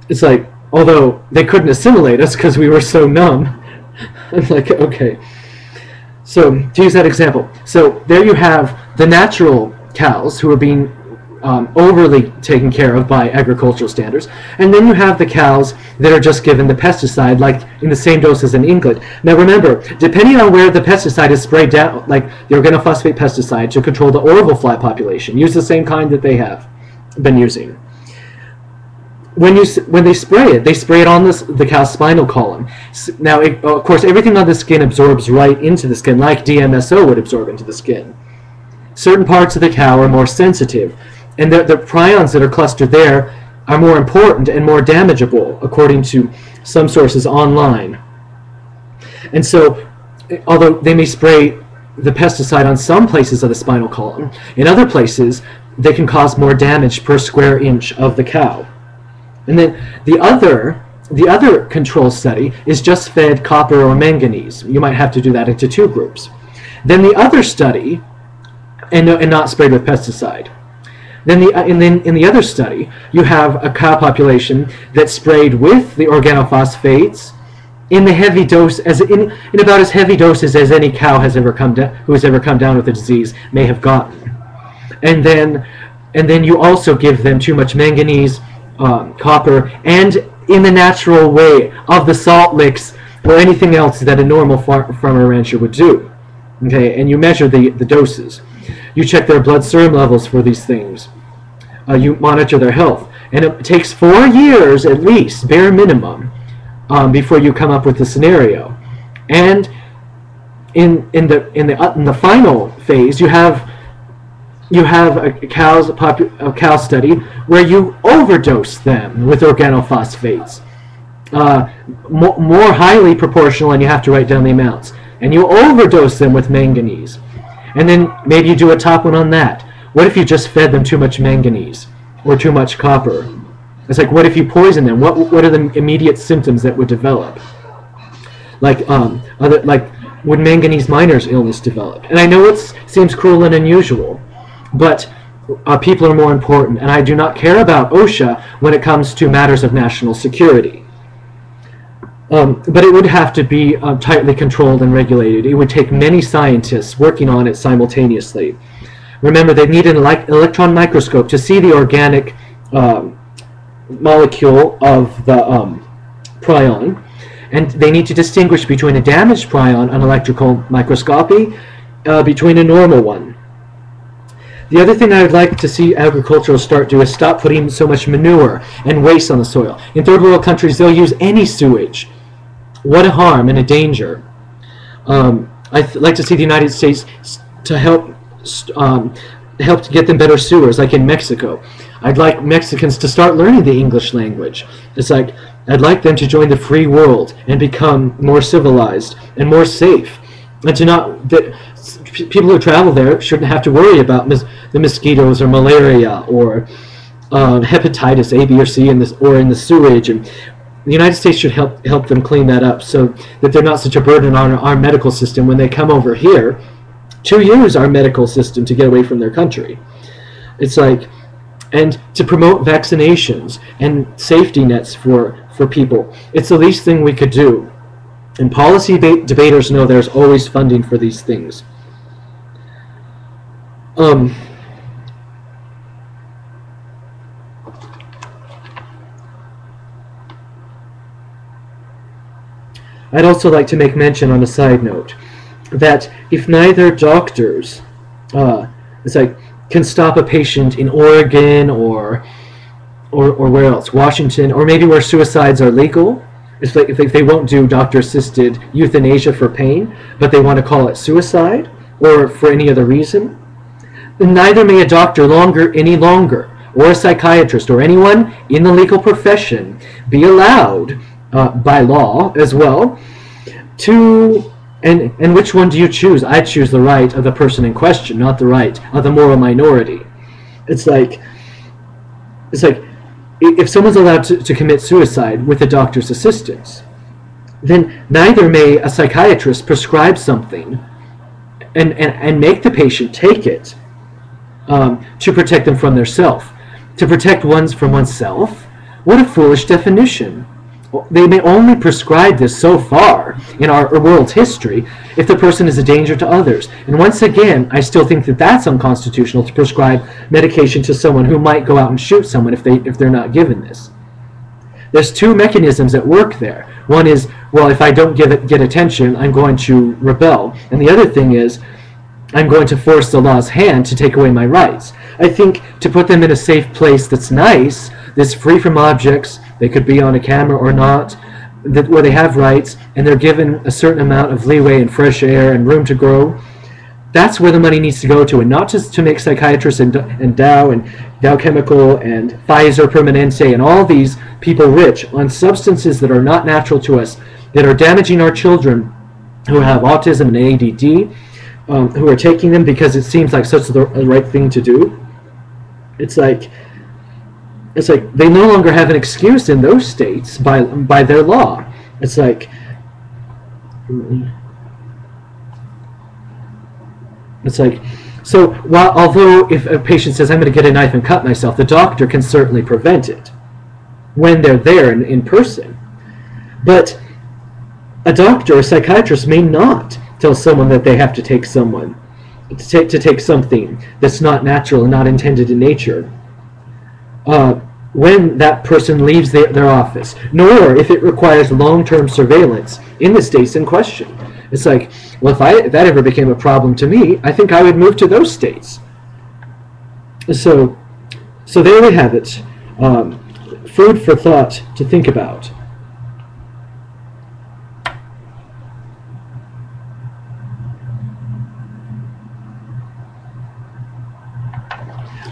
It's like, although they couldn't assimilate us because we were so numb. I'm like, okay. So to use that example, so there you have the natural cows who are being overly taken care of by agricultural standards, and then you have the cows that are just given the pesticide, like in the same dose as in England. Now remember, depending on where the pesticide is sprayed down, like the organophosphate pesticide to control the orveil fly population, use the same kind that they have been using. When they spray it on the cow's spinal column. Now, of course, everything on the skin absorbs right into the skin, like DMSO would absorb into the skin. Certain parts of the cow are more sensitive, and the prions that are clustered there are more important and more damageable, according to some sources online. And so, although they may spray the pesticide on some places of the spinal column, in other places they can cause more damage per square inch of the cow. And then the other control study is just fed copper or manganese. You might have to do that into two groups. Then the other study, and not sprayed with pesticide. Then in the other study, you have a cow population that's sprayed with the organophosphates in the heavy dose, in about as heavy doses as any cow who has ever come down with the disease may have gotten. And then you also give them too much manganese, copper, and in the natural way of the salt licks or anything else that a normal farmer rancher would do. Okay, and you measure the doses. You check their blood serum levels for these things. You monitor their health. And it takes 4 years at least, bare minimum, before you come up with the scenario. And in the final phase, you have a cow study where you overdose them with organophosphates, more highly proportional, and you have to write down the amounts. And you overdose them with manganese, and then maybe you do a top one on that. What if you just fed them too much manganese or too much copper? It's like, what if you poison them? What are the immediate symptoms that would develop? Like would manganese minors illness develop? And I know it seems cruel and unusual, but people are more important, and I do not care about OSHA when it comes to matters of national security. But it would have to be tightly controlled and regulated. It would take many scientists working on it simultaneously. Remember, they need an electron microscope to see the organic molecule of the prion, and they need to distinguish between a damaged prion on electrical microscopy between a normal one. The other thing I would like to see agriculturalists do is stop putting so much manure and waste on the soil. In third world countries, they'll use any sewage. What a harm and a danger. I'd like to see the United States to help to get them better sewers, like in Mexico. I'd like Mexicans to start learning the English language. It's like, I'd like them to join the free world and become more civilized and more safe. And to not, people who travel there shouldn't have to worry about the mosquitoes or malaria or hepatitis A, B, or C in the sewage. And the United States should help them clean that up so that they're not such a burden on our medical system when they come over here to use our medical system to get away from their country. It's like, and to promote vaccinations and safety nets for people. It's the least thing we could do. And policy debaters know there's always funding for these things. I'd also like to make mention on a side note that if neither doctors can stop a patient in Oregon or where else, Washington, or maybe where suicides are legal, if they won't do doctor-assisted euthanasia for pain, but they want to call it suicide or for any other reason, then neither may a doctor any longer, or a psychiatrist, or anyone in the legal profession be allowed, by law as well, to, and which one do you choose? I choose the right of the person in question, not the right of the moral minority. It's like if someone's allowed to commit suicide with a doctor's assistance, then neither may a psychiatrist prescribe something and make the patient take it to protect them from their self. To protect from oneself? What a foolish definition. They may only prescribe this so far in our world's history if the person is a danger to others. And once again, I still think that that's unconstitutional to prescribe medication to someone who might go out and shoot someone if they're not given this. There's two mechanisms at work there. One is, well, if I don't get attention, I'm going to rebel. And the other thing is, I'm going to force the law's hand to take away my rights. I think to put them in a safe place that's nice, that's free from objects, they could be on a camera or not, where they have rights, and they're given a certain amount of leeway and fresh air and room to grow, that's where the money needs to go to, and not just to make psychiatrists and Dow Chemical and Pfizer Permanente and all these people rich on substances that are not natural to us, that are damaging our children who have autism and ADD, who are taking them because it seems like such the right thing to do. It's like they no longer have an excuse in those states by their law. It's like so although if a patient says, I'm going to get a knife and cut myself, the doctor can certainly prevent it when they're there in person. But a doctor or a psychiatrist may not tell someone that they have to take something that's not natural and not intended in nature when that person leaves their office, nor if it requires long-term surveillance in the states in question. It's like, well, if that ever became a problem to me, I think I would move to those states. So there we have it. Food for thought to think about.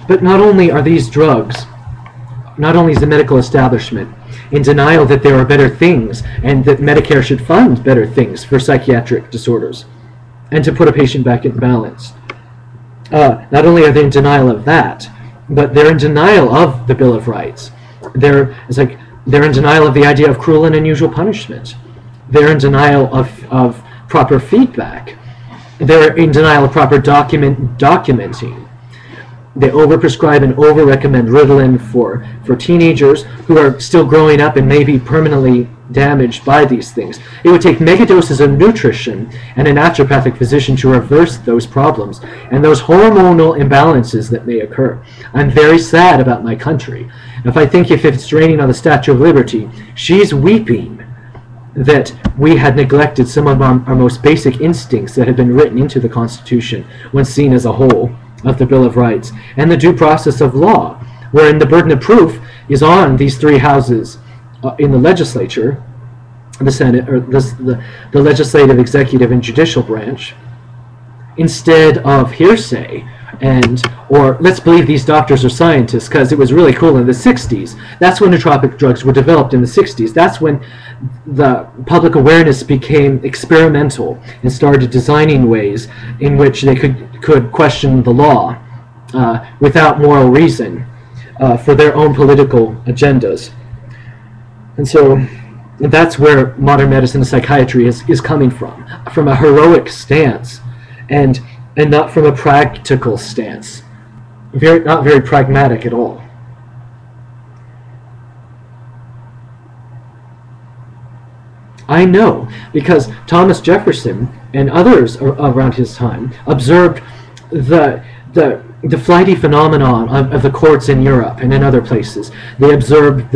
But not only are these drugs, not only is the medical establishment in denial that there are better things and that Medicare should fund better things for psychiatric disorders and to put a patient back in balance. Not only are they in denial of that, but they're in denial of the Bill of Rights. They're in denial of the idea of cruel and unusual punishment. They're in denial of proper feedback. They're in denial of proper documenting. They overprescribe and over-recommend Ritalin for teenagers who are still growing up and may be permanently damaged by these things. It would take megadoses of nutrition and a naturopathic physician to reverse those problems and those hormonal imbalances that may occur. I'm very sad about my country. If it's raining on the Statue of Liberty, she's weeping that we had neglected some of our most basic instincts that had been written into the Constitution when seen as a whole of the Bill of Rights and the due process of law, wherein the burden of proof is on these three houses in the legislature, the Senate, or the legislative, executive, and judicial branch, instead of hearsay or let's believe these doctors are scientists because it was really cool in the 60s. That's when nootropic drugs were developed in the 60s. That's when the public awareness became experimental and started designing ways in which they could question the law without moral reason for their own political agendas. And so that's where modern medicine and psychiatry is coming from a heroic stance and not from a practical stance. Not very pragmatic at all. I know, because Thomas Jefferson and others around his time observed the flighty phenomenon of the courts in Europe and in other places. They observed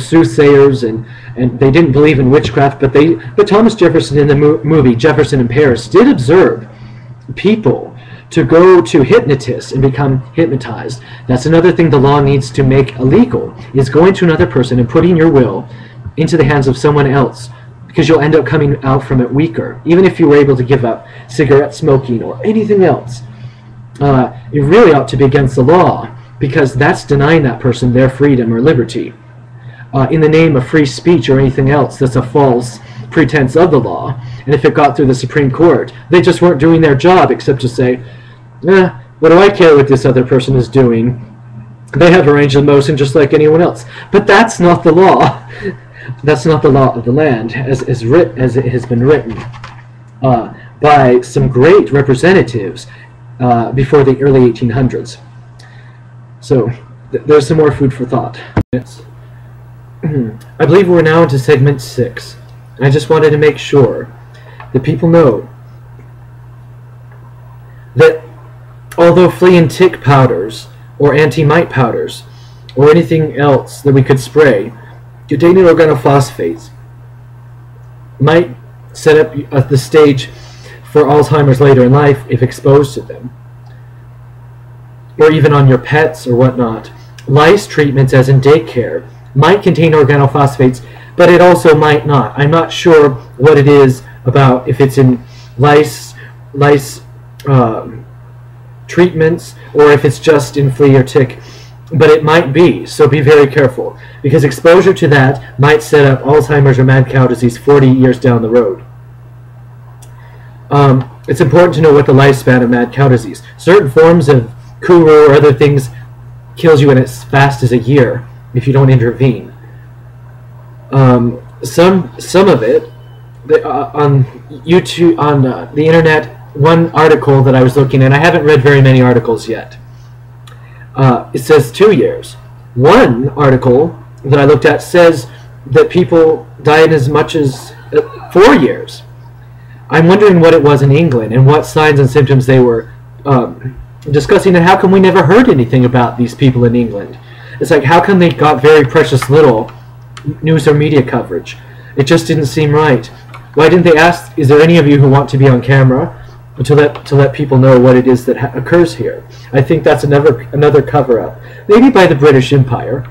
soothsayers and they didn't believe in witchcraft, but Thomas Jefferson in the movie Jefferson in Paris did observe people to go to hypnotists and become hypnotized. That's another thing the law needs to make illegal, is going to another person and putting your will into the hands of someone else, because you'll end up coming out from it weaker. Even if you were able to give up cigarette smoking or anything else, it really ought to be against the law, because that's denying that person their freedom or liberty. In the name of free speech or anything else that's a false pretense of the law, and if it got through the Supreme Court, they just weren't doing their job except to say, what do I care what this other person is doing? They have a range of motion just like anyone else. But that's not the law. That's not the law of the land as it has been written by some great representatives before the early 1800s. So there's some more food for thought. I believe we're now into segment 6. I just wanted to make sure that people know that although flea and tick powders or anti-mite powders or anything else that we could spray containing organophosphates might set up the stage for Alzheimer's later in life if exposed to them, or even on your pets or whatnot. Lice treatments, as in daycare, might contain organophosphates, but it also might not. I'm not sure what it is about if it's in lice treatments or if it's just in flea or tick, but it might be, so be very careful, because exposure to that might set up Alzheimer's or mad cow disease 40 years down the road. It's important to know what the lifespan of mad cow disease. Certain forms of kuru or other things kills you in as fast as a year if you don't intervene. Some of it on YouTube, on the internet. One article that I was looking at, I haven't read very many articles yet. It says 2 years. One article that I looked at says that people died as much as 4 years. I'm wondering what it was in England and what signs and symptoms they were discussing, and how come we never heard anything about these people in England? It's like, how come they got very precious little news or media coverage? It just didn't seem right. Why didn't they ask, is there any of you who want to be on camera to let people know what it is that occurs here? I think that's another cover-up, maybe by the British Empire.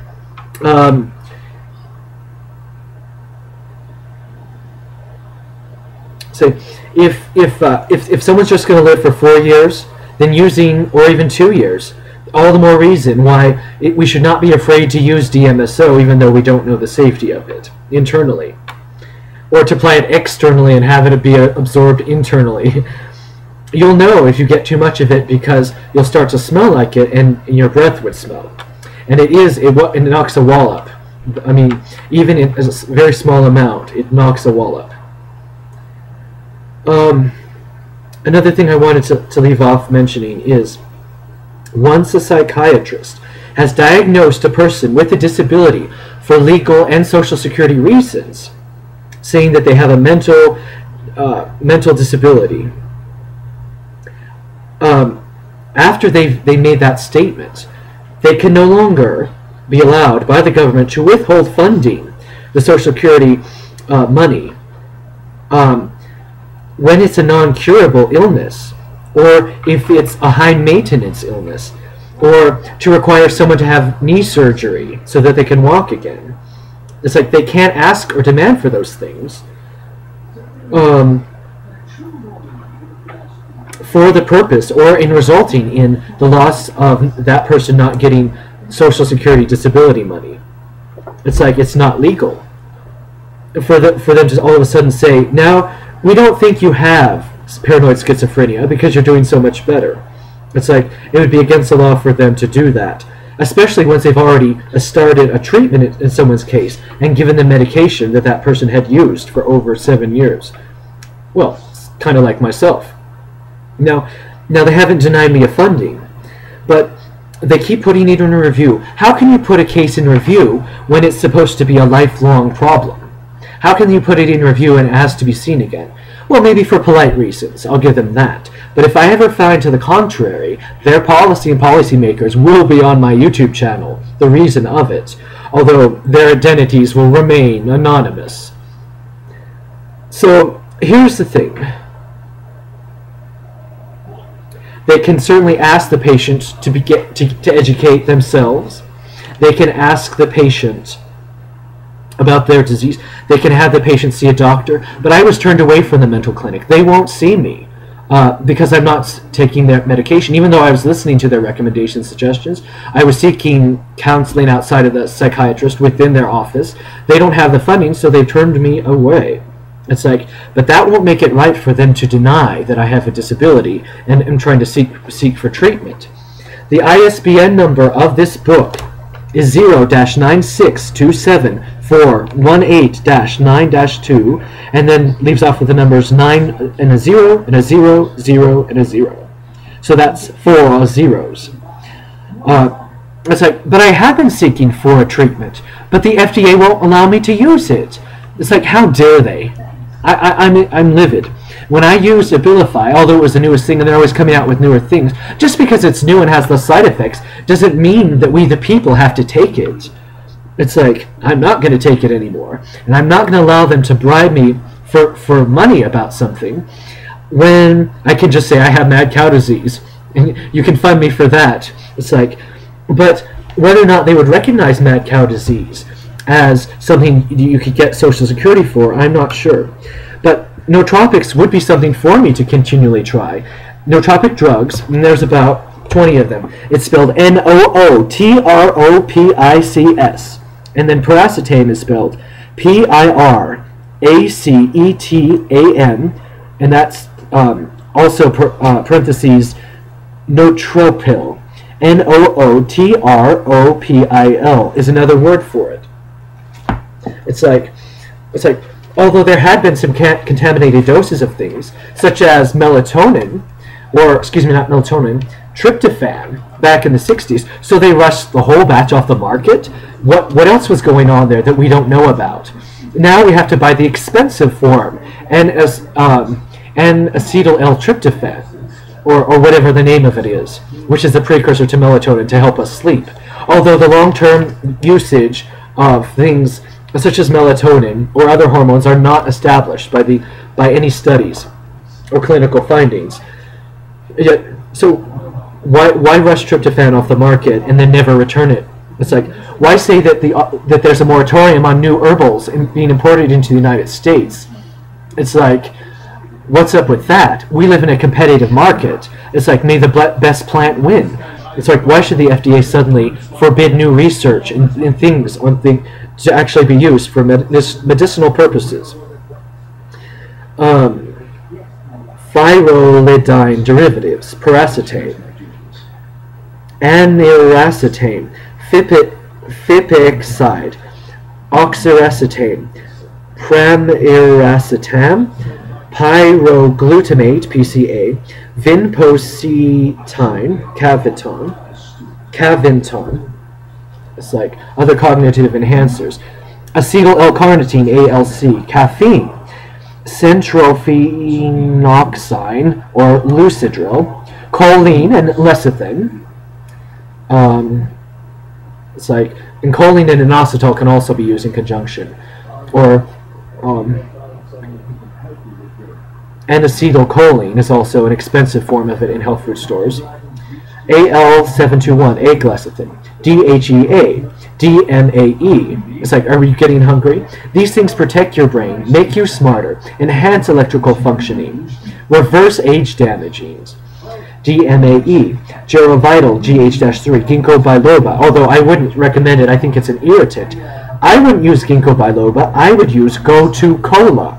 So if someone's just going to live for 4 years, then using, or even 2 years, all the more reason why we should not be afraid to use DMSO even though we don't know the safety of it internally. Or to apply it externally and have it be absorbed internally. You'll know if you get too much of it because you'll start to smell like it and your breath would smell. And it knocks a wall up. I mean, even in a very small amount, it knocks a wall up. Another thing I wanted to leave off mentioning is, once a psychiatrist has diagnosed a person with a disability for legal and social security reasons, saying that they have a mental disability, after they made that statement, they can no longer be allowed by the government to withhold funding, the Social Security money, when it's a non-curable illness, or if it's a high-maintenance illness, or to require someone to have knee surgery so that they can walk again. It's like they can't ask or demand for those things for the purpose or in resulting in the loss of that person not getting Social Security disability money. It's like it's not legal for them to all of a sudden say, now we don't think you have paranoid schizophrenia because you're doing so much better. It's like it would be against the law for them to do that, especially once they've already started a treatment in someone's case and given them medication that person had used for over 7 years. Well, kind of like myself. Now they haven't denied me a funding, but they keep putting it in review. How can you put a case in review when it's supposed to be a lifelong problem? How can you put it in review and it has to be seen again? Well, maybe for polite reasons. I'll give them that. But if I ever find to the contrary, their policy and policymakers will be on my YouTube channel, the reason of it, although their identities will remain anonymous. So, here's the thing. They can certainly ask the patient to educate themselves. They can ask the patient about their disease. They can have the patient see a doctor. But I was turned away from the mental clinic. They won't see me because I'm not taking their medication. Even though I was listening to their recommendations, suggestions, I was seeking counseling outside of the psychiatrist within their office. They don't have the funding, so they turned me away. It's like, but that won't make it right for them to deny that I have a disability and am trying to seek for treatment. The ISBN number of this book is 0-9627-418-9-2, and then leaves off with the numbers 9 and a 0 and a 0, 0 and a 0. So that's 4 zeros. It's like, but I have been seeking for a treatment, but the FDA won't allow me to use it. It's like, how dare they? I'm livid. When I used Abilify, although it was the newest thing and they're always coming out with newer things, just because it's new and has less side effects doesn't mean that we the people have to take it. It's like, I'm not going to take it anymore. And I'm not going to allow them to bribe me for money about something when I can just say I have mad cow disease. And you can fund me for that. It's like, but whether or not they would recognize mad cow disease as something you could get Social Security for, I'm not sure. But nootropics would be something for me to continually try. Nootropic drugs, and there's about 20 of them. It's spelled Nootropics. And then piracetam is spelled Piracetam, and that's also parentheses Nootropil. Nootropil is another word for it. It's like, although there had been some contaminated doses of things, such as melatonin, or, excuse me, not melatonin, tryptophan, back in the 60s, so they rushed the whole batch off the market. What else was going on there that we don't know about? Now we have to buy the expensive form, N-acetyl L-tryptophan, or whatever the name of it is, which is the precursor to melatonin to help us sleep. Although the long-term usage of things such as melatonin or other hormones are not established by any studies or clinical findings. Yet, so why rush tryptophan off the market and then never return it? It's like, why say that that there's a moratorium on new herbals being imported into the United States? It's like, what's up with that? We live in a competitive market. It's like, may the best plant win. It's like, why should the FDA suddenly forbid new research in things to actually be used for medicinal purposes? Pyrrolidine derivatives, peracetate, aniracetane, fipixide, oxiracetate, pramiracetam, pyroglutamate, PCA, vinpocetine, cavinton, it's like other cognitive enhancers, acetyl L-carnitine, ALC, caffeine, centrophenoxine, or lucidril, choline and lecithin. It's like, and choline and inositol can also be used in conjunction, or N-acetylcholine is also an expensive form of it in health food stores. AL721, A-glecithin, DHEA, DMAE. It's like, are you getting hungry? These things protect your brain, make you smarter, enhance electrical functioning, reverse age damaging. DMAE, Gerovital, GH-3, ginkgo biloba, although I wouldn't recommend it, I think it's an irritant. I wouldn't use ginkgo biloba, I would use Go-To-Cola,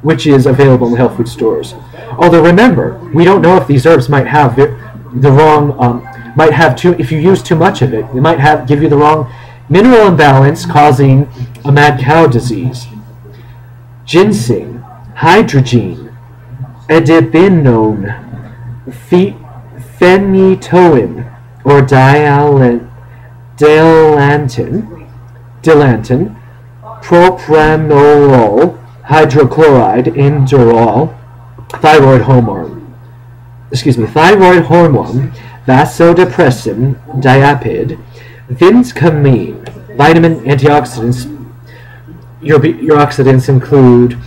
which is available in health food stores. Although remember, we don't know if these herbs might have the wrong, if you use too much of it, it might give you the wrong mineral imbalance, causing a mad cow disease. Ginseng, hydrogen, edibinone, phenytoin, or dilantin, propranolol, hydrochloride, indorol, thyroid hormone, vasodepressin, diapid, vinscamine, vitamin antioxidants. Your oxidants include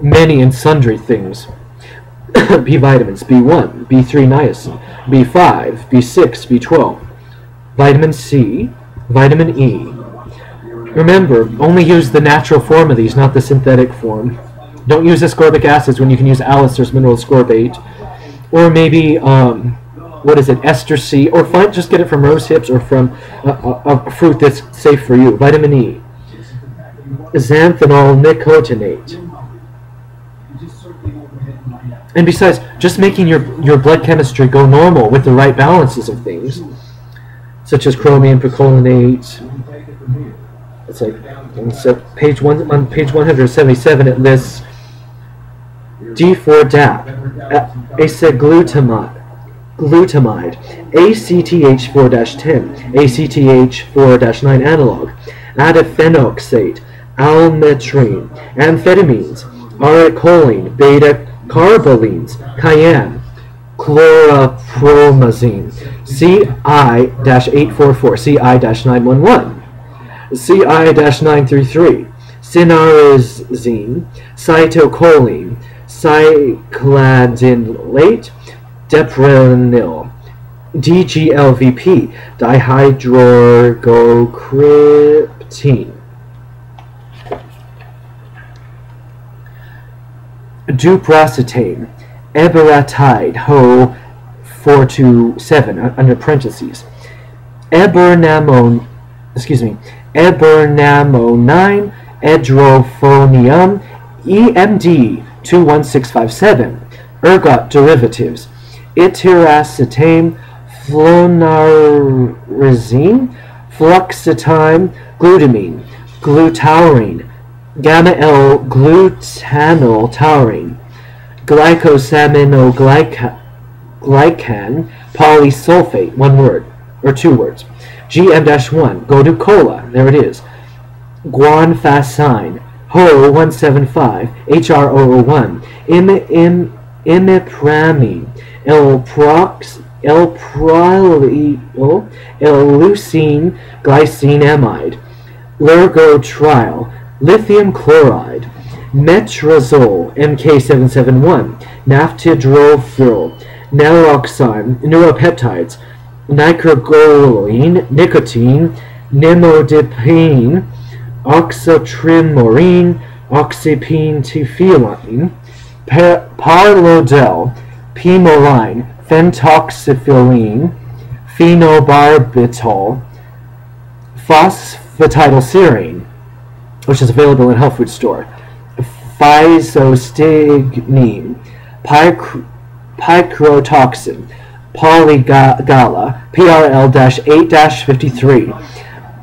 many and sundry things. B vitamins, B1, B3 niacin, B5, B6, B12, vitamin C, vitamin E. Remember, only use the natural form of these, not the synthetic form. Don't use ascorbic acids when you can use Alistair's mineral ascorbate. Or maybe, ester C, or just get it from rose hips or from a fruit that's safe for you. Vitamin E. Xanthanol nicotinate. And besides, just making your blood chemistry go normal with the right balances of things, such as chromium percolinate. It's like on page 177 it lists D4-DAP, aceglutamide, ACTH4-10, ACTH4-9 analog, adiphenoxate, almetrine, amphetamines, auricoline, beta-carbolines, cayenne, chloropromazine, CI-844, CI-911, CI-933, cynarizine, cytocholine, cycladinlate, deprenyl, DGLVP, dihydroergocryptine, dupracetane, eberatide, HO 427 under parentheses, ebernamonine, edrophonium, EMD 21657, ergot derivatives, itiracetane, flonarizine, fluoxetine, glutamine, glutaurine, gamma-L-glutanyltaurine, glycosaminoglycan, polysulfate, one word, or two words, GM-1, go to cola, there it is, guanfacine, HO 175, HR001, imipramine, L-leucine glycinamide, lurgotriol, lithium chloride, metrazole, MK771, naftidrofil, naloxone, neuropeptides, nicogoline, nicotine, nimodipine, oxytrimorine, oxypentyphenylene, parlodel, pimoline, fentoxifylline, phenobarbital, phosphatidylserine, which is available in health food store, physostigmine, picrotoxin, polygala, PRL-8-53,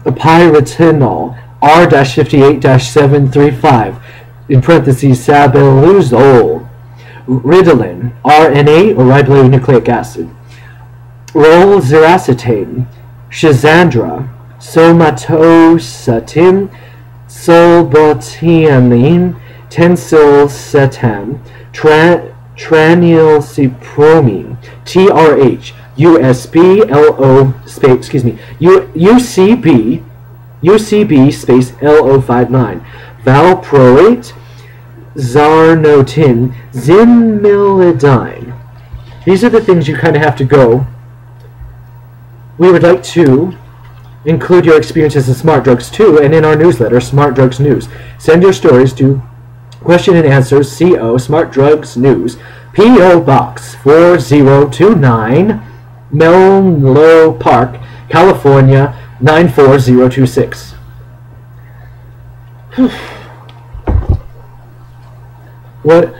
pyretinol, R-58-735, in parentheses, sabeluzole, Ritalin, RNA or ribonucleic acid, rolziracetane, Shizandra, somatostatin, solbotiamine, tensilcetam, tranylcypromine, TRH, UCB space LO59, valproate, zarnotin, zimilidine. These are the things you kind of have to go. We would like to include your experiences in Smart Drugs too, and in our newsletter, Smart Drugs News. Send your stories to Question and Answers, CO, Smart Drugs News, P.O. Box 4029, Menlo Park, California 94026. What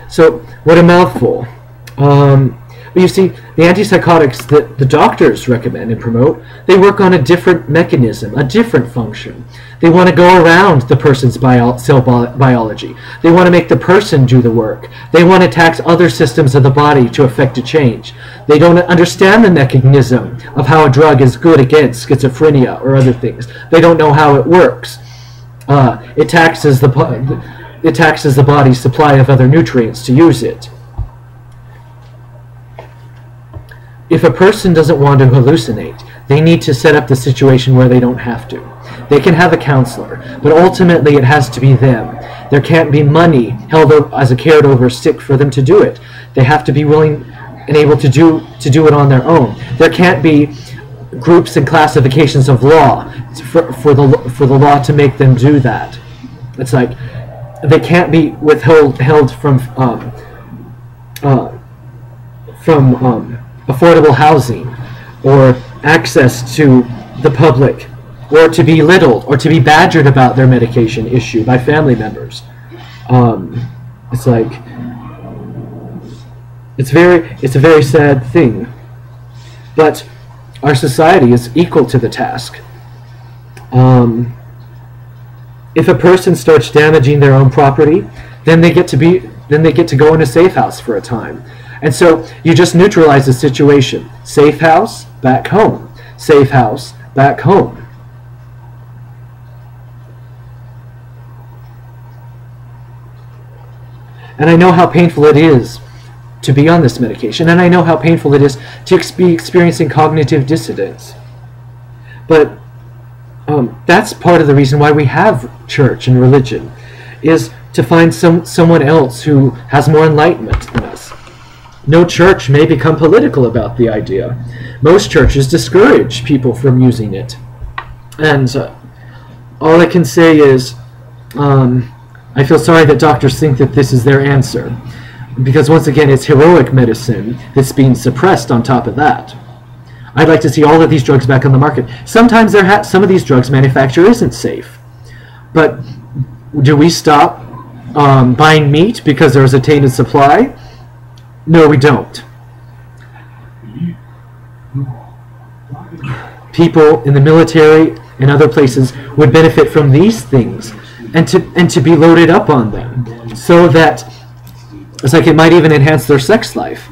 a mouthful. But you see, the antipsychotics that the doctors recommend and promote, they work on a different mechanism, a different function. They want to go around the person's cell biology. They want to make the person do the work. They want to tax other systems of the body to effect a change. They don't understand the mechanism of how a drug is good against schizophrenia or other things. They don't know how it works. It taxes the body's supply of other nutrients to use it. If a person doesn't want to hallucinate, they need to set up the situation where they don't have to. They can have a counselor, but ultimately it has to be them. There can't be money held as a carrot over a stick for them to do it. They have to be willing and able to do it on their own. There can't be groups and classifications of law for the law to make them do that. It's like they can't be withheld from affordable housing or access to the public, or to be belittled or to be badgered about their medication issue by family members. It's like it's a very sad thing, but our society is equal to the task. If a person starts damaging their own property, then they get to go in a safe house for a time. And so you just neutralize the situation. Safe house, back home. Safe house, back home. And I know how painful it is to be on this medication, and I know how painful it is to be experiencing cognitive dissonance. But that's part of the reason why we have church and religion, is to find someone else who has more enlightenment than us. No church may become political about the idea. Most churches discourage people from using it. And all I can say is, I feel sorry that doctors think that this is their answer. Because once again, it's heroic medicine that's being suppressed on top of that. I'd like to see all of these drugs back on the market. Sometimes some of these drugs manufacture isn't safe. But do we stop buying meat because there's a tainted supply? No, we don't. People in the military and other places would benefit from these things, and to be loaded up on them, so that it's like it might even enhance their sex life.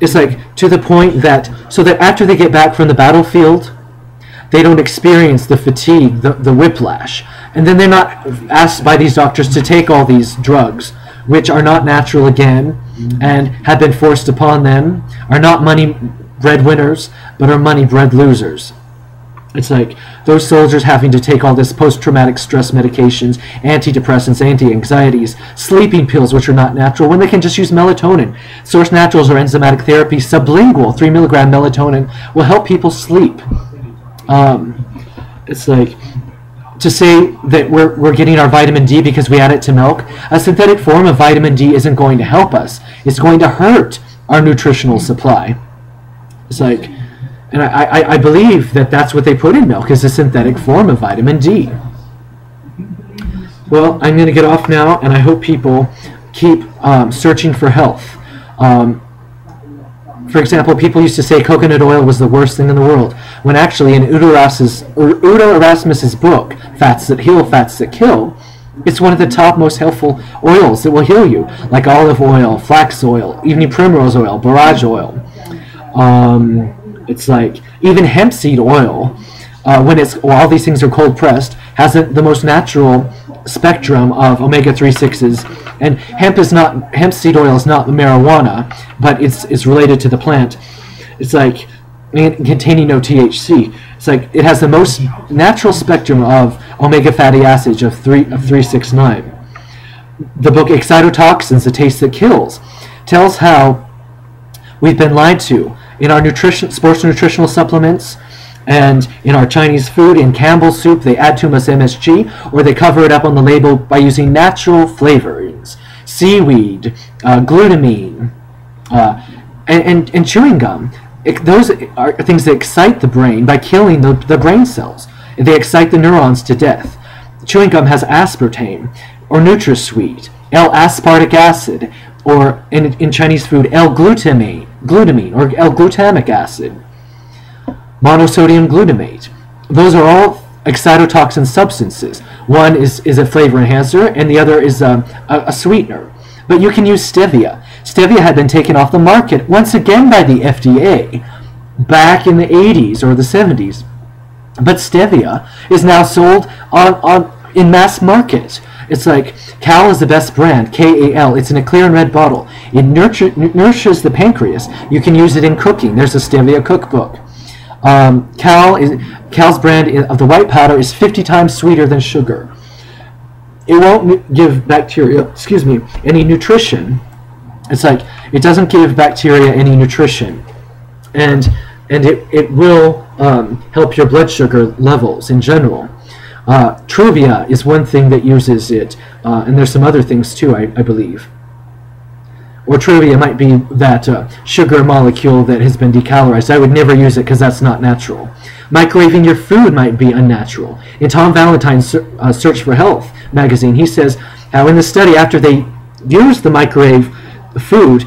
It's like to the point that so that after they get back from the battlefield, they don't experience the fatigue, the whiplash, and then they're not asked by these doctors to take all these drugs, which are not natural again, and have been forced upon them, are not money breadwinners, but are money bread losers. It's like those soldiers having to take all this post-traumatic stress medications, antidepressants, anti-anxieties, sleeping pills, which are not natural, when they can just use melatonin. Source Naturals or enzymatic therapy, sublingual 3 milligram melatonin will help people sleep. It's like to say that we're getting our vitamin D because we add it to milk. A synthetic form of vitamin D isn't going to help us. It's going to hurt our nutritional supply. It's like, and I believe that that's what they put in milk, is a synthetic form of vitamin D. Well, I'm going to get off now, and I hope people keep searching for health. For example, people used to say coconut oil was the worst thing in the world, when actually in Udo Erasmus's book, Fats That Heal, Fats That Kill, it's one of the top most helpful oils that will heal you, like olive oil, flax oil, evening primrose oil, borage oil. It's like even hemp seed oil, all these things are cold pressed, has the most natural spectrum of omega-3 6s, and hemp seed oil is not marijuana, but it's related to the plant. It's like containing no THC. It's like it has the most natural spectrum of omega fatty acids of 369. The book Excitotoxins: The Taste That Kills tells how we've been lied to in our sports nutritional supplements, and in our Chinese food, in Campbell's soup, they add too much MSG, or they cover it up on the label by using natural flavorings, seaweed, glutamine, and chewing gum. Those are things that excite the brain by killing the brain cells. They excite the neurons to death. Chewing gum has aspartame, or NutraSweet, L-aspartic acid, or in Chinese food, L-glutamine, or L-glutamic acid. Monosodium glutamate. Those are all excitotoxin substances. One is a flavor enhancer, and the other is a sweetener. But you can use stevia. Stevia had been taken off the market once again by the FDA back in the 80s or the 70s. But stevia is now sold in mass market. It's like Cal is the best brand, K-A-L. It's in a clear and red bottle. It nourishes the pancreas. You can use it in cooking. There's a stevia cookbook. Cal's brand of the white powder is 50 times sweeter than sugar. It won't give bacteria, any nutrition. It's like it doesn't give bacteria any nutrition, and it will help your blood sugar levels in general. Truvia is one thing that uses it, and there's some other things too, I believe. Or truvia might be that sugar molecule that has been decalorized. I would never use it because that's not natural. Microwaving your food might be unnatural. In Tom Valentine's Search for Health magazine, he says how in the study, after they used the microwave food,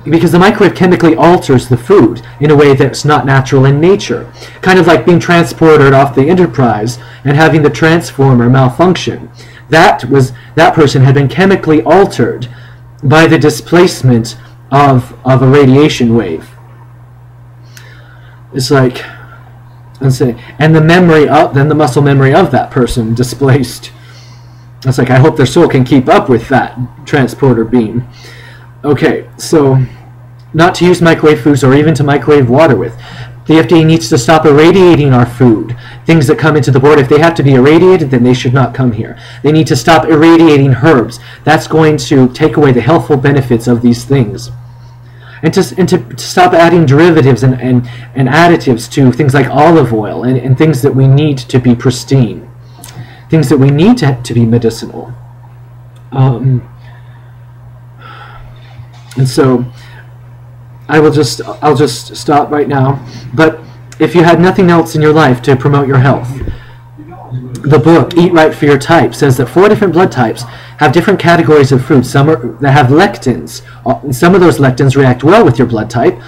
because the microwave chemically alters the food in a way that's not natural in nature. Kind of like being transported off the Enterprise and having the transformer malfunction. That person had been chemically altered by the displacement of a radiation wave. It's like, and the muscle memory of that person displaced. It's like, I hope their soul can keep up with that transporter beam. Okay, so not to use microwave foods or even to microwave water with. The FDA needs to stop irradiating our food. Things that come into the board, if they have to be irradiated, then they should not come here. They need to stop irradiating herbs. That's going to take away the healthful benefits of these things. And to stop adding derivatives and additives to things like olive oil and things that we need to be pristine. Things that we need to be medicinal. And so I'll just stop right now. But if you had nothing else in your life to promote your health, the book Eat Right for Your Type says that 4 different blood types have different categories of food. Some that have lectins. Some of those lectins react well with your blood type.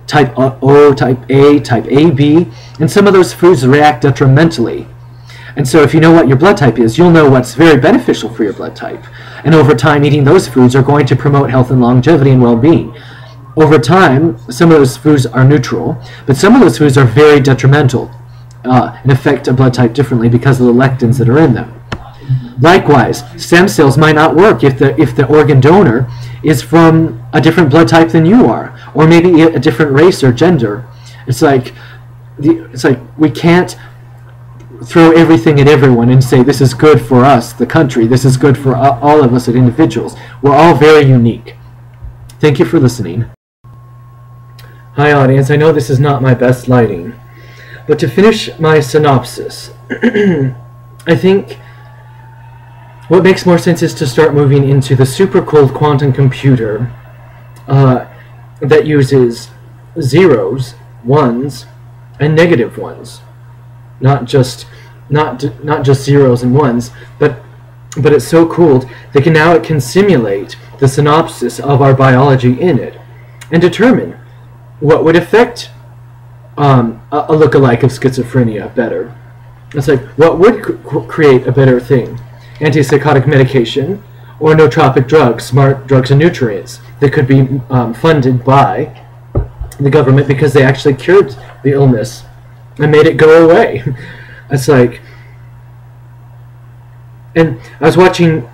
Type O, type A, type AB, and some of those foods react detrimentally. And so if you know what your blood type is, you'll know what's very beneficial for your blood type. And over time, eating those foods are going to promote health and longevity and well-being. Over time, some of those foods are neutral, but some of those foods are very detrimental and affect a blood type differently because of the lectins that are in them. Likewise, stem cells might not work if the organ donor is from a different blood type than you are, or maybe a different race or gender. It's like we can't throw everything at everyone and say this is good for us, the country, this is good for all of us as individuals. We're all very unique. Thank you for listening. Hi audience, I know this is not my best lighting, but to finish my synopsis, I think what makes more sense is to start moving into the super cold quantum computer that uses zeros, ones, and negative ones. Not just zeros and ones, but it's so cool that now it can simulate the synopsis of our biology in it and determine what would affect a lookalike of schizophrenia better. It's like, what would create a better thing? Antipsychotic medication or nootropic drugs, smart drugs and nutrients that could be funded by the government because they actually cured the illness and made it go away. It's like, and I was watching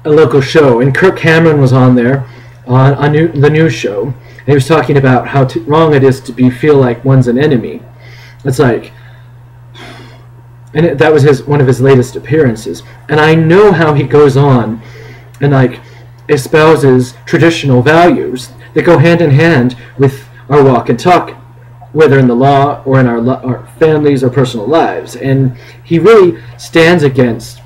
a local show, and Kirk Cameron was on there on the news show, and he was talking about how wrong it is to feel like one's an enemy. It's like, and that was one of his latest appearances, and I know how he goes on and like espouses traditional values that go hand in hand with our walk and talk, whether in the law or in our families or personal lives. And he really stands against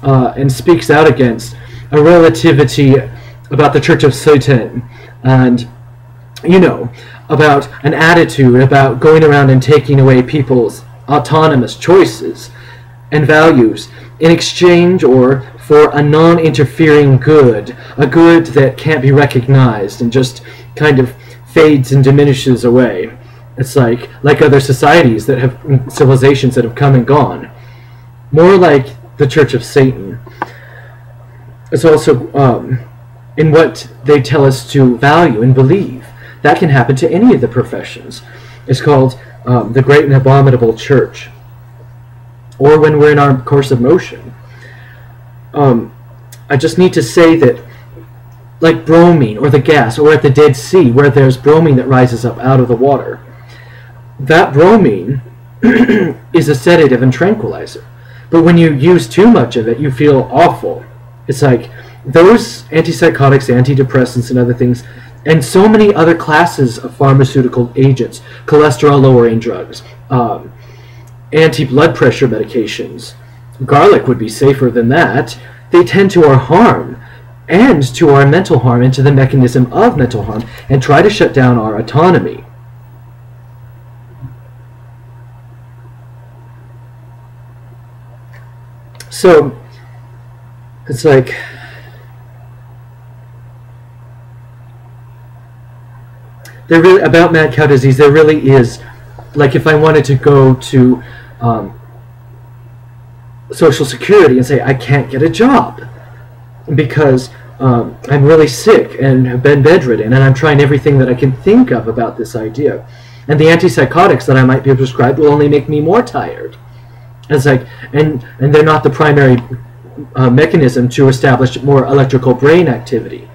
and speaks out against a relativity about the Church of Satan, and about an attitude about going around and taking away people's autonomous choices and values in exchange or for a non-interfering good, a good that can't be recognized and just kind of fades and diminishes away. It's like other societies that have, civilizations that have come and gone. More like the Church of Satan. It's also in what they tell us to value and believe. That can happen to any of the professions. It's called the Great and Abominable Church. Or when we're in our course of motion. I just need to say that, like bromine or the gas, or at the Dead Sea where there's bromine that rises up out of the water, that bromine is a sedative and tranquilizer. But when you use too much of it, you feel awful. It's like those antipsychotics, antidepressants, and other things, and so many other classes of pharmaceutical agents, cholesterol-lowering drugs, anti-blood pressure medications. Garlic would be safer than that. They tend to our harm and to our mental harm, into the mechanism of mental harm, and try to shut down our autonomy. So it's like there really, about mad cow disease, there really is, like if I wanted to go to Social Security and say I can't get a job because I'm really sick and have been bedridden, and I'm trying everything that I can think of about this idea, and the antipsychotics that I might be prescribed will only make me more tired. It's like, and they're not the primary mechanism to establish more electrical brain activity,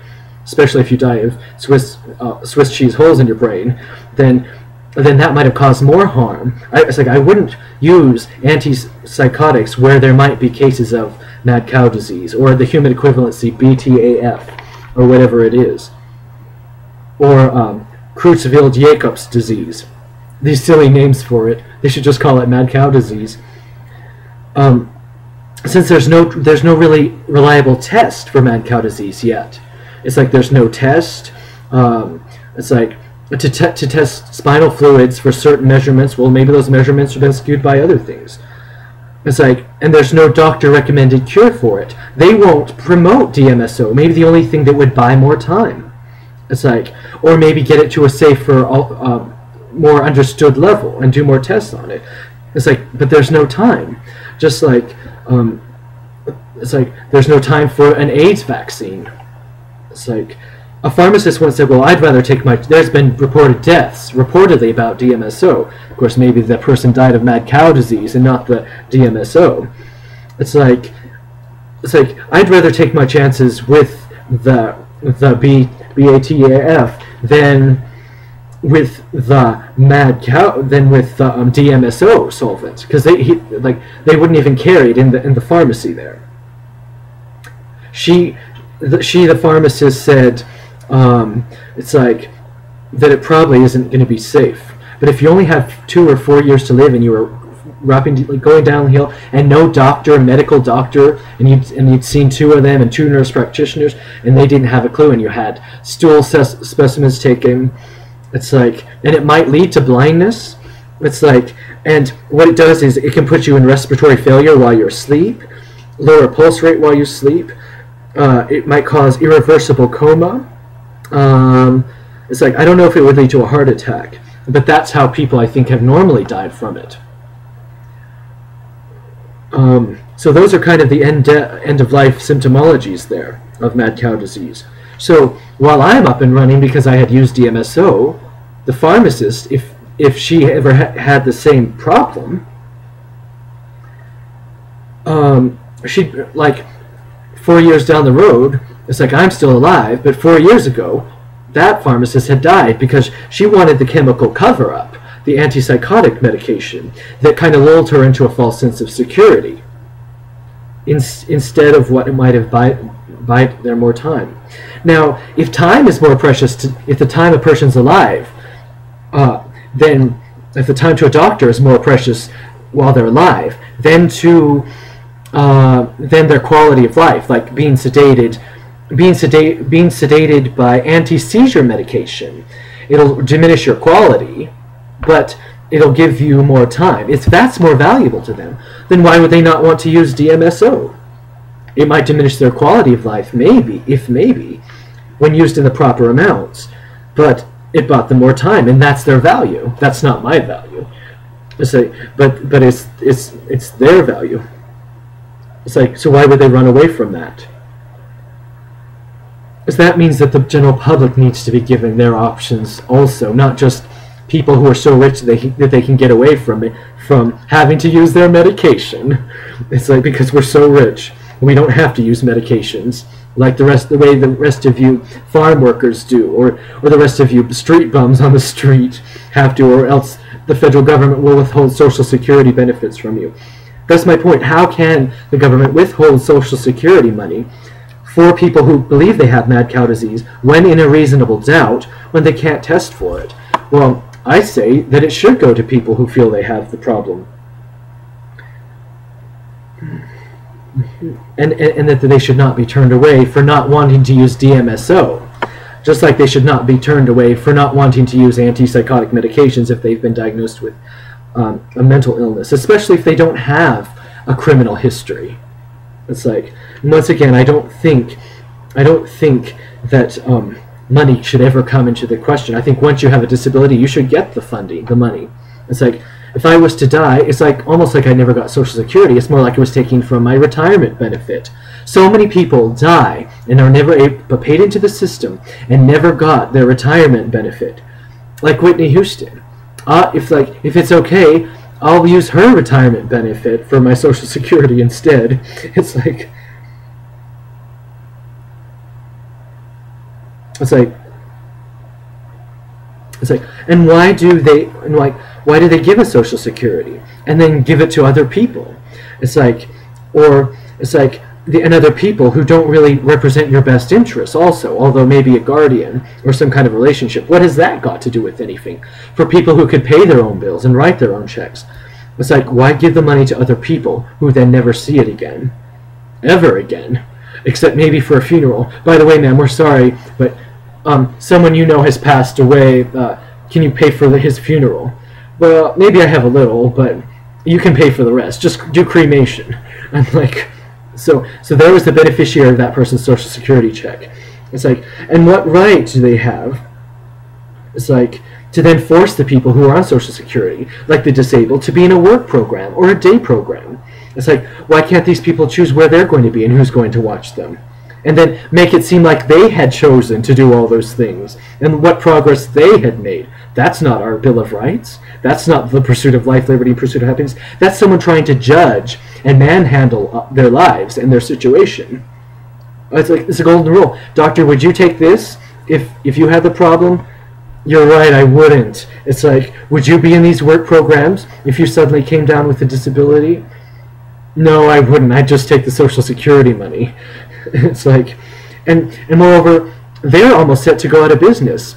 especially if you die of Swiss cheese holes in your brain. Then that might have caused more harm. It's like I wouldn't use antipsychotics where there might be cases of mad cow disease, or the human equivalency BTAF, or whatever it is, or Creutzfeldt-Jacobs disease. These silly names for it. They should just call it mad cow disease. Since there's no really reliable test for mad cow disease yet. It's like there's no test. It's like to test spinal fluids for certain measurements. Well, maybe those measurements have been skewed by other things. It's like, and there's no doctor-recommended cure for it. They won't promote DMSO. Maybe the only thing that would buy more time. It's like, or maybe get it to a safer, more understood level and do more tests on it. It's like, but there's no time. Just like, it's like there's no time for an AIDS vaccine. It's like, a pharmacist once said, well, I'd rather take there's been reported deaths, reportedly, about DMSO. Of course, maybe the person died of mad cow disease and not the DMSO. It's like, I'd rather take my chances with the BATAF than with the mad cow, than with the DMSO solvent, because they wouldn't even carry it in the pharmacy there. The pharmacist said, it's like that it probably isn't going to be safe. But if you only have 2 or 4 years to live and you were rapidly going downhill and no medical doctor, and you'd seen 2 of them and 2 nurse practitioners, and they didn't have a clue, and you had stool specimens taken, It's like, and it might lead to blindness. It's like, and what it does is it can put you in respiratory failure while you're asleep, lower pulse rate while you sleep. It might cause irreversible coma. It's like, I don't know if it would lead to a heart attack, but that's how people, I think, have normally died from it. So those are kind of the end of life symptomologies there of mad cow disease. So while I'm up and running because I had used DMSO, the pharmacist, if she ever had the same problem, she'd, like, 4 years down the road, it's like, I'm still alive, but 4 years ago, that pharmacist had died because she wanted the chemical cover-up, the antipsychotic medication, that kind of lulled her into a false sense of security, instead of what it might have bought their more time. Now, if time is more precious, if the time a person's alive, then if the time to a doctor is more precious while they're alive, then their quality of life, like being sedated by anti-seizure medication, it'll diminish your quality, but it'll give you more time. If that's more valuable to them, then why would they not want to use DMSO? It might diminish their quality of life, maybe, when used in the proper amounts, but it bought them more time, and that's their value. That's not my value. It's like, but it's their value. It's like, so why would they run away from that? Because that means that the general public needs to be given their options also, not just people who are so rich that they can get away from it, from having to use their medication. It's like, because we're so rich, we don't have to use medications like the way the rest of you farm workers do, or the rest of you street bums on the street have to, or else the federal government will withhold Social Security benefits from you. That's my point. How can the government withhold Social Security money for people who believe they have mad cow disease when in a reasonable doubt, when they can't test for it? Well, I say that it should go to people who feel they have the problem. And that they should not be turned away for not wanting to use DMSO. Just like they should not be turned away for not wanting to use antipsychotic medications if they've been diagnosed with a mental illness, especially if they don't have a criminal history. It's like, once again, I don't think that money should ever come into the question. I think once you have a disability, you should get the funding, the money. It's like, if I was to die, it's like almost like I never got Social Security. It's more like it was taken from my retirement benefit. So many people die and are never paid into the system and never got their retirement benefit. Like Whitney Houston. If it's okay, I'll use her retirement benefit for my Social Security instead. It's like, and why do they give us Social Security and then give it to other people? And other people who don't really represent your best interests also, although maybe a guardian or some kind of relationship. What has that got to do with anything? For people who could pay their own bills and write their own checks. It's like, why give the money to other people who then never see it again? Ever again. Except maybe for a funeral. By the way, ma'am, we're sorry, but someone you know has passed away. Can you pay for his funeral? Well, maybe I have a little, but you can pay for the rest. Just do cremation. I'm like, so there was the beneficiary of that person's Social Security check. It's like, and what right do they have? It's like, to then force the people who are on Social Security, like the disabled, to be in a work program or a day program. It's like, why can't these people choose where they're going to be and who's going to watch them? And then make it seem like they had chosen to do all those things and what progress they had made. That's not our Bill of Rights. That's not the pursuit of life, liberty, and pursuit of happiness. That's someone trying to judge and manhandle their lives and their situation. It's like, it's a golden rule. Doctor, would you take this if you had the problem? You're right, I wouldn't. It's like, would you be in these work programs if you suddenly came down with a disability? No, I wouldn't. I'd just take the Social Security money. It's like, and moreover, they're almost set to go out of business.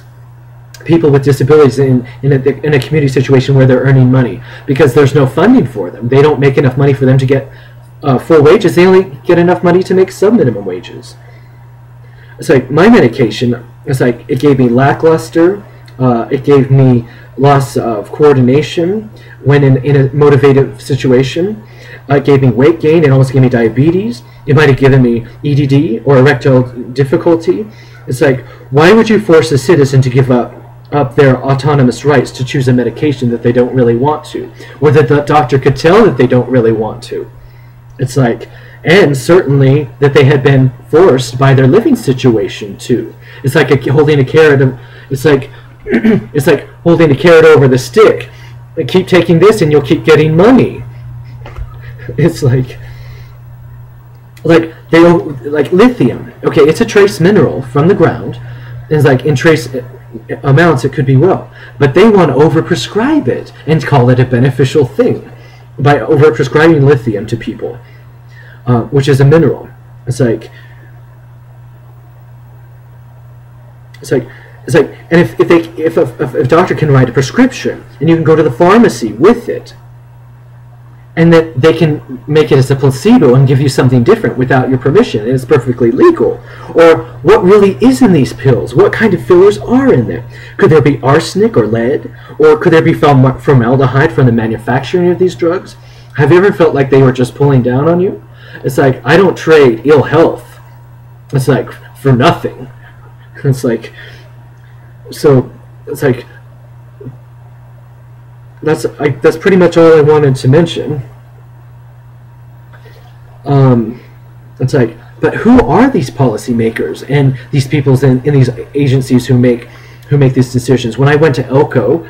People with disabilities in a community situation where they're earning money because there's no funding for them. They don't make enough money for them to get full wages. They only get enough money to make sub-minimum wages. It's like, my medication, it's like, it gave me lackluster, It gave me loss of coordination when in a motivated situation. It gave me weight gain. It almost gave me diabetes. It might have given me EDD or erectile difficulty. It's like, why would you force a citizen to give up their autonomous rights to choose a medication that they don't really want to, or that the doctor could tell that they don't really want to? It's like, and certainly that they had been forced by their living situation to. It's like holding a carrot. It's like it's like holding a carrot over the stick. Like, keep taking this and you'll keep getting money. It's like they like lithium. Okay, it's a trace mineral from the ground. It's like in trace amounts it could be well, but they want to overprescribe it and call it a beneficial thing by overprescribing lithium to people, which is a mineral. It's like, and if a doctor can write a prescription and you can go to the pharmacy with it, and that they can make it as a placebo and give you something different without your permission, and it's perfectly legal. Or what really is in these pills? What kind of fillers are in there? Could there be arsenic or lead? Or could there be formaldehyde from the manufacturing of these drugs? Have you ever felt like they were just pulling down on you? It's like, I don't trade ill health. It's like, for nothing. It's like, so, it's like, that's pretty much all I wanted to mention. It's like, but who are these policymakers and these people in these agencies who make these decisions? When I went to Elko,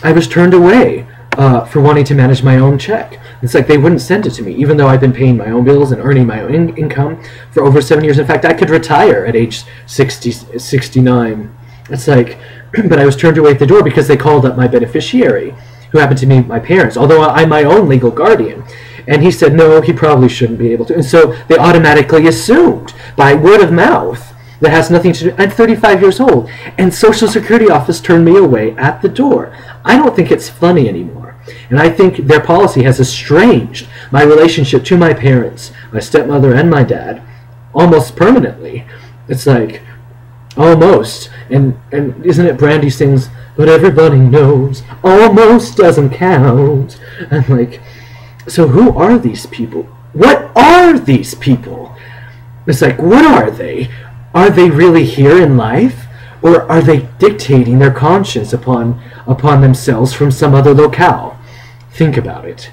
I was turned away for wanting to manage my own check. It's like they wouldn't send it to me, even though I've been paying my own bills and earning my own income for over 7 years. In fact, I could retire at age 69. It's like, but I was turned away at the door because they called up my beneficiary, who happened to be my parents, although I'm my own legal guardian. And he said, no, he probably shouldn't be able to. And so they automatically assumed, by word of mouth, that has nothing to do. I'm 35 years old, and Social Security office turned me away at the door. I don't think it's funny anymore. And I think their policy has estranged my relationship to my parents, my stepmother and my dad, almost permanently. It's like, almost. And isn't it Brandy sings, but everybody knows almost doesn't count. I'm like, so who are these people? What are these people? It's like, what are they? Are they really here in life? Or are they dictating their conscience upon themselves from some other locale? Think about it.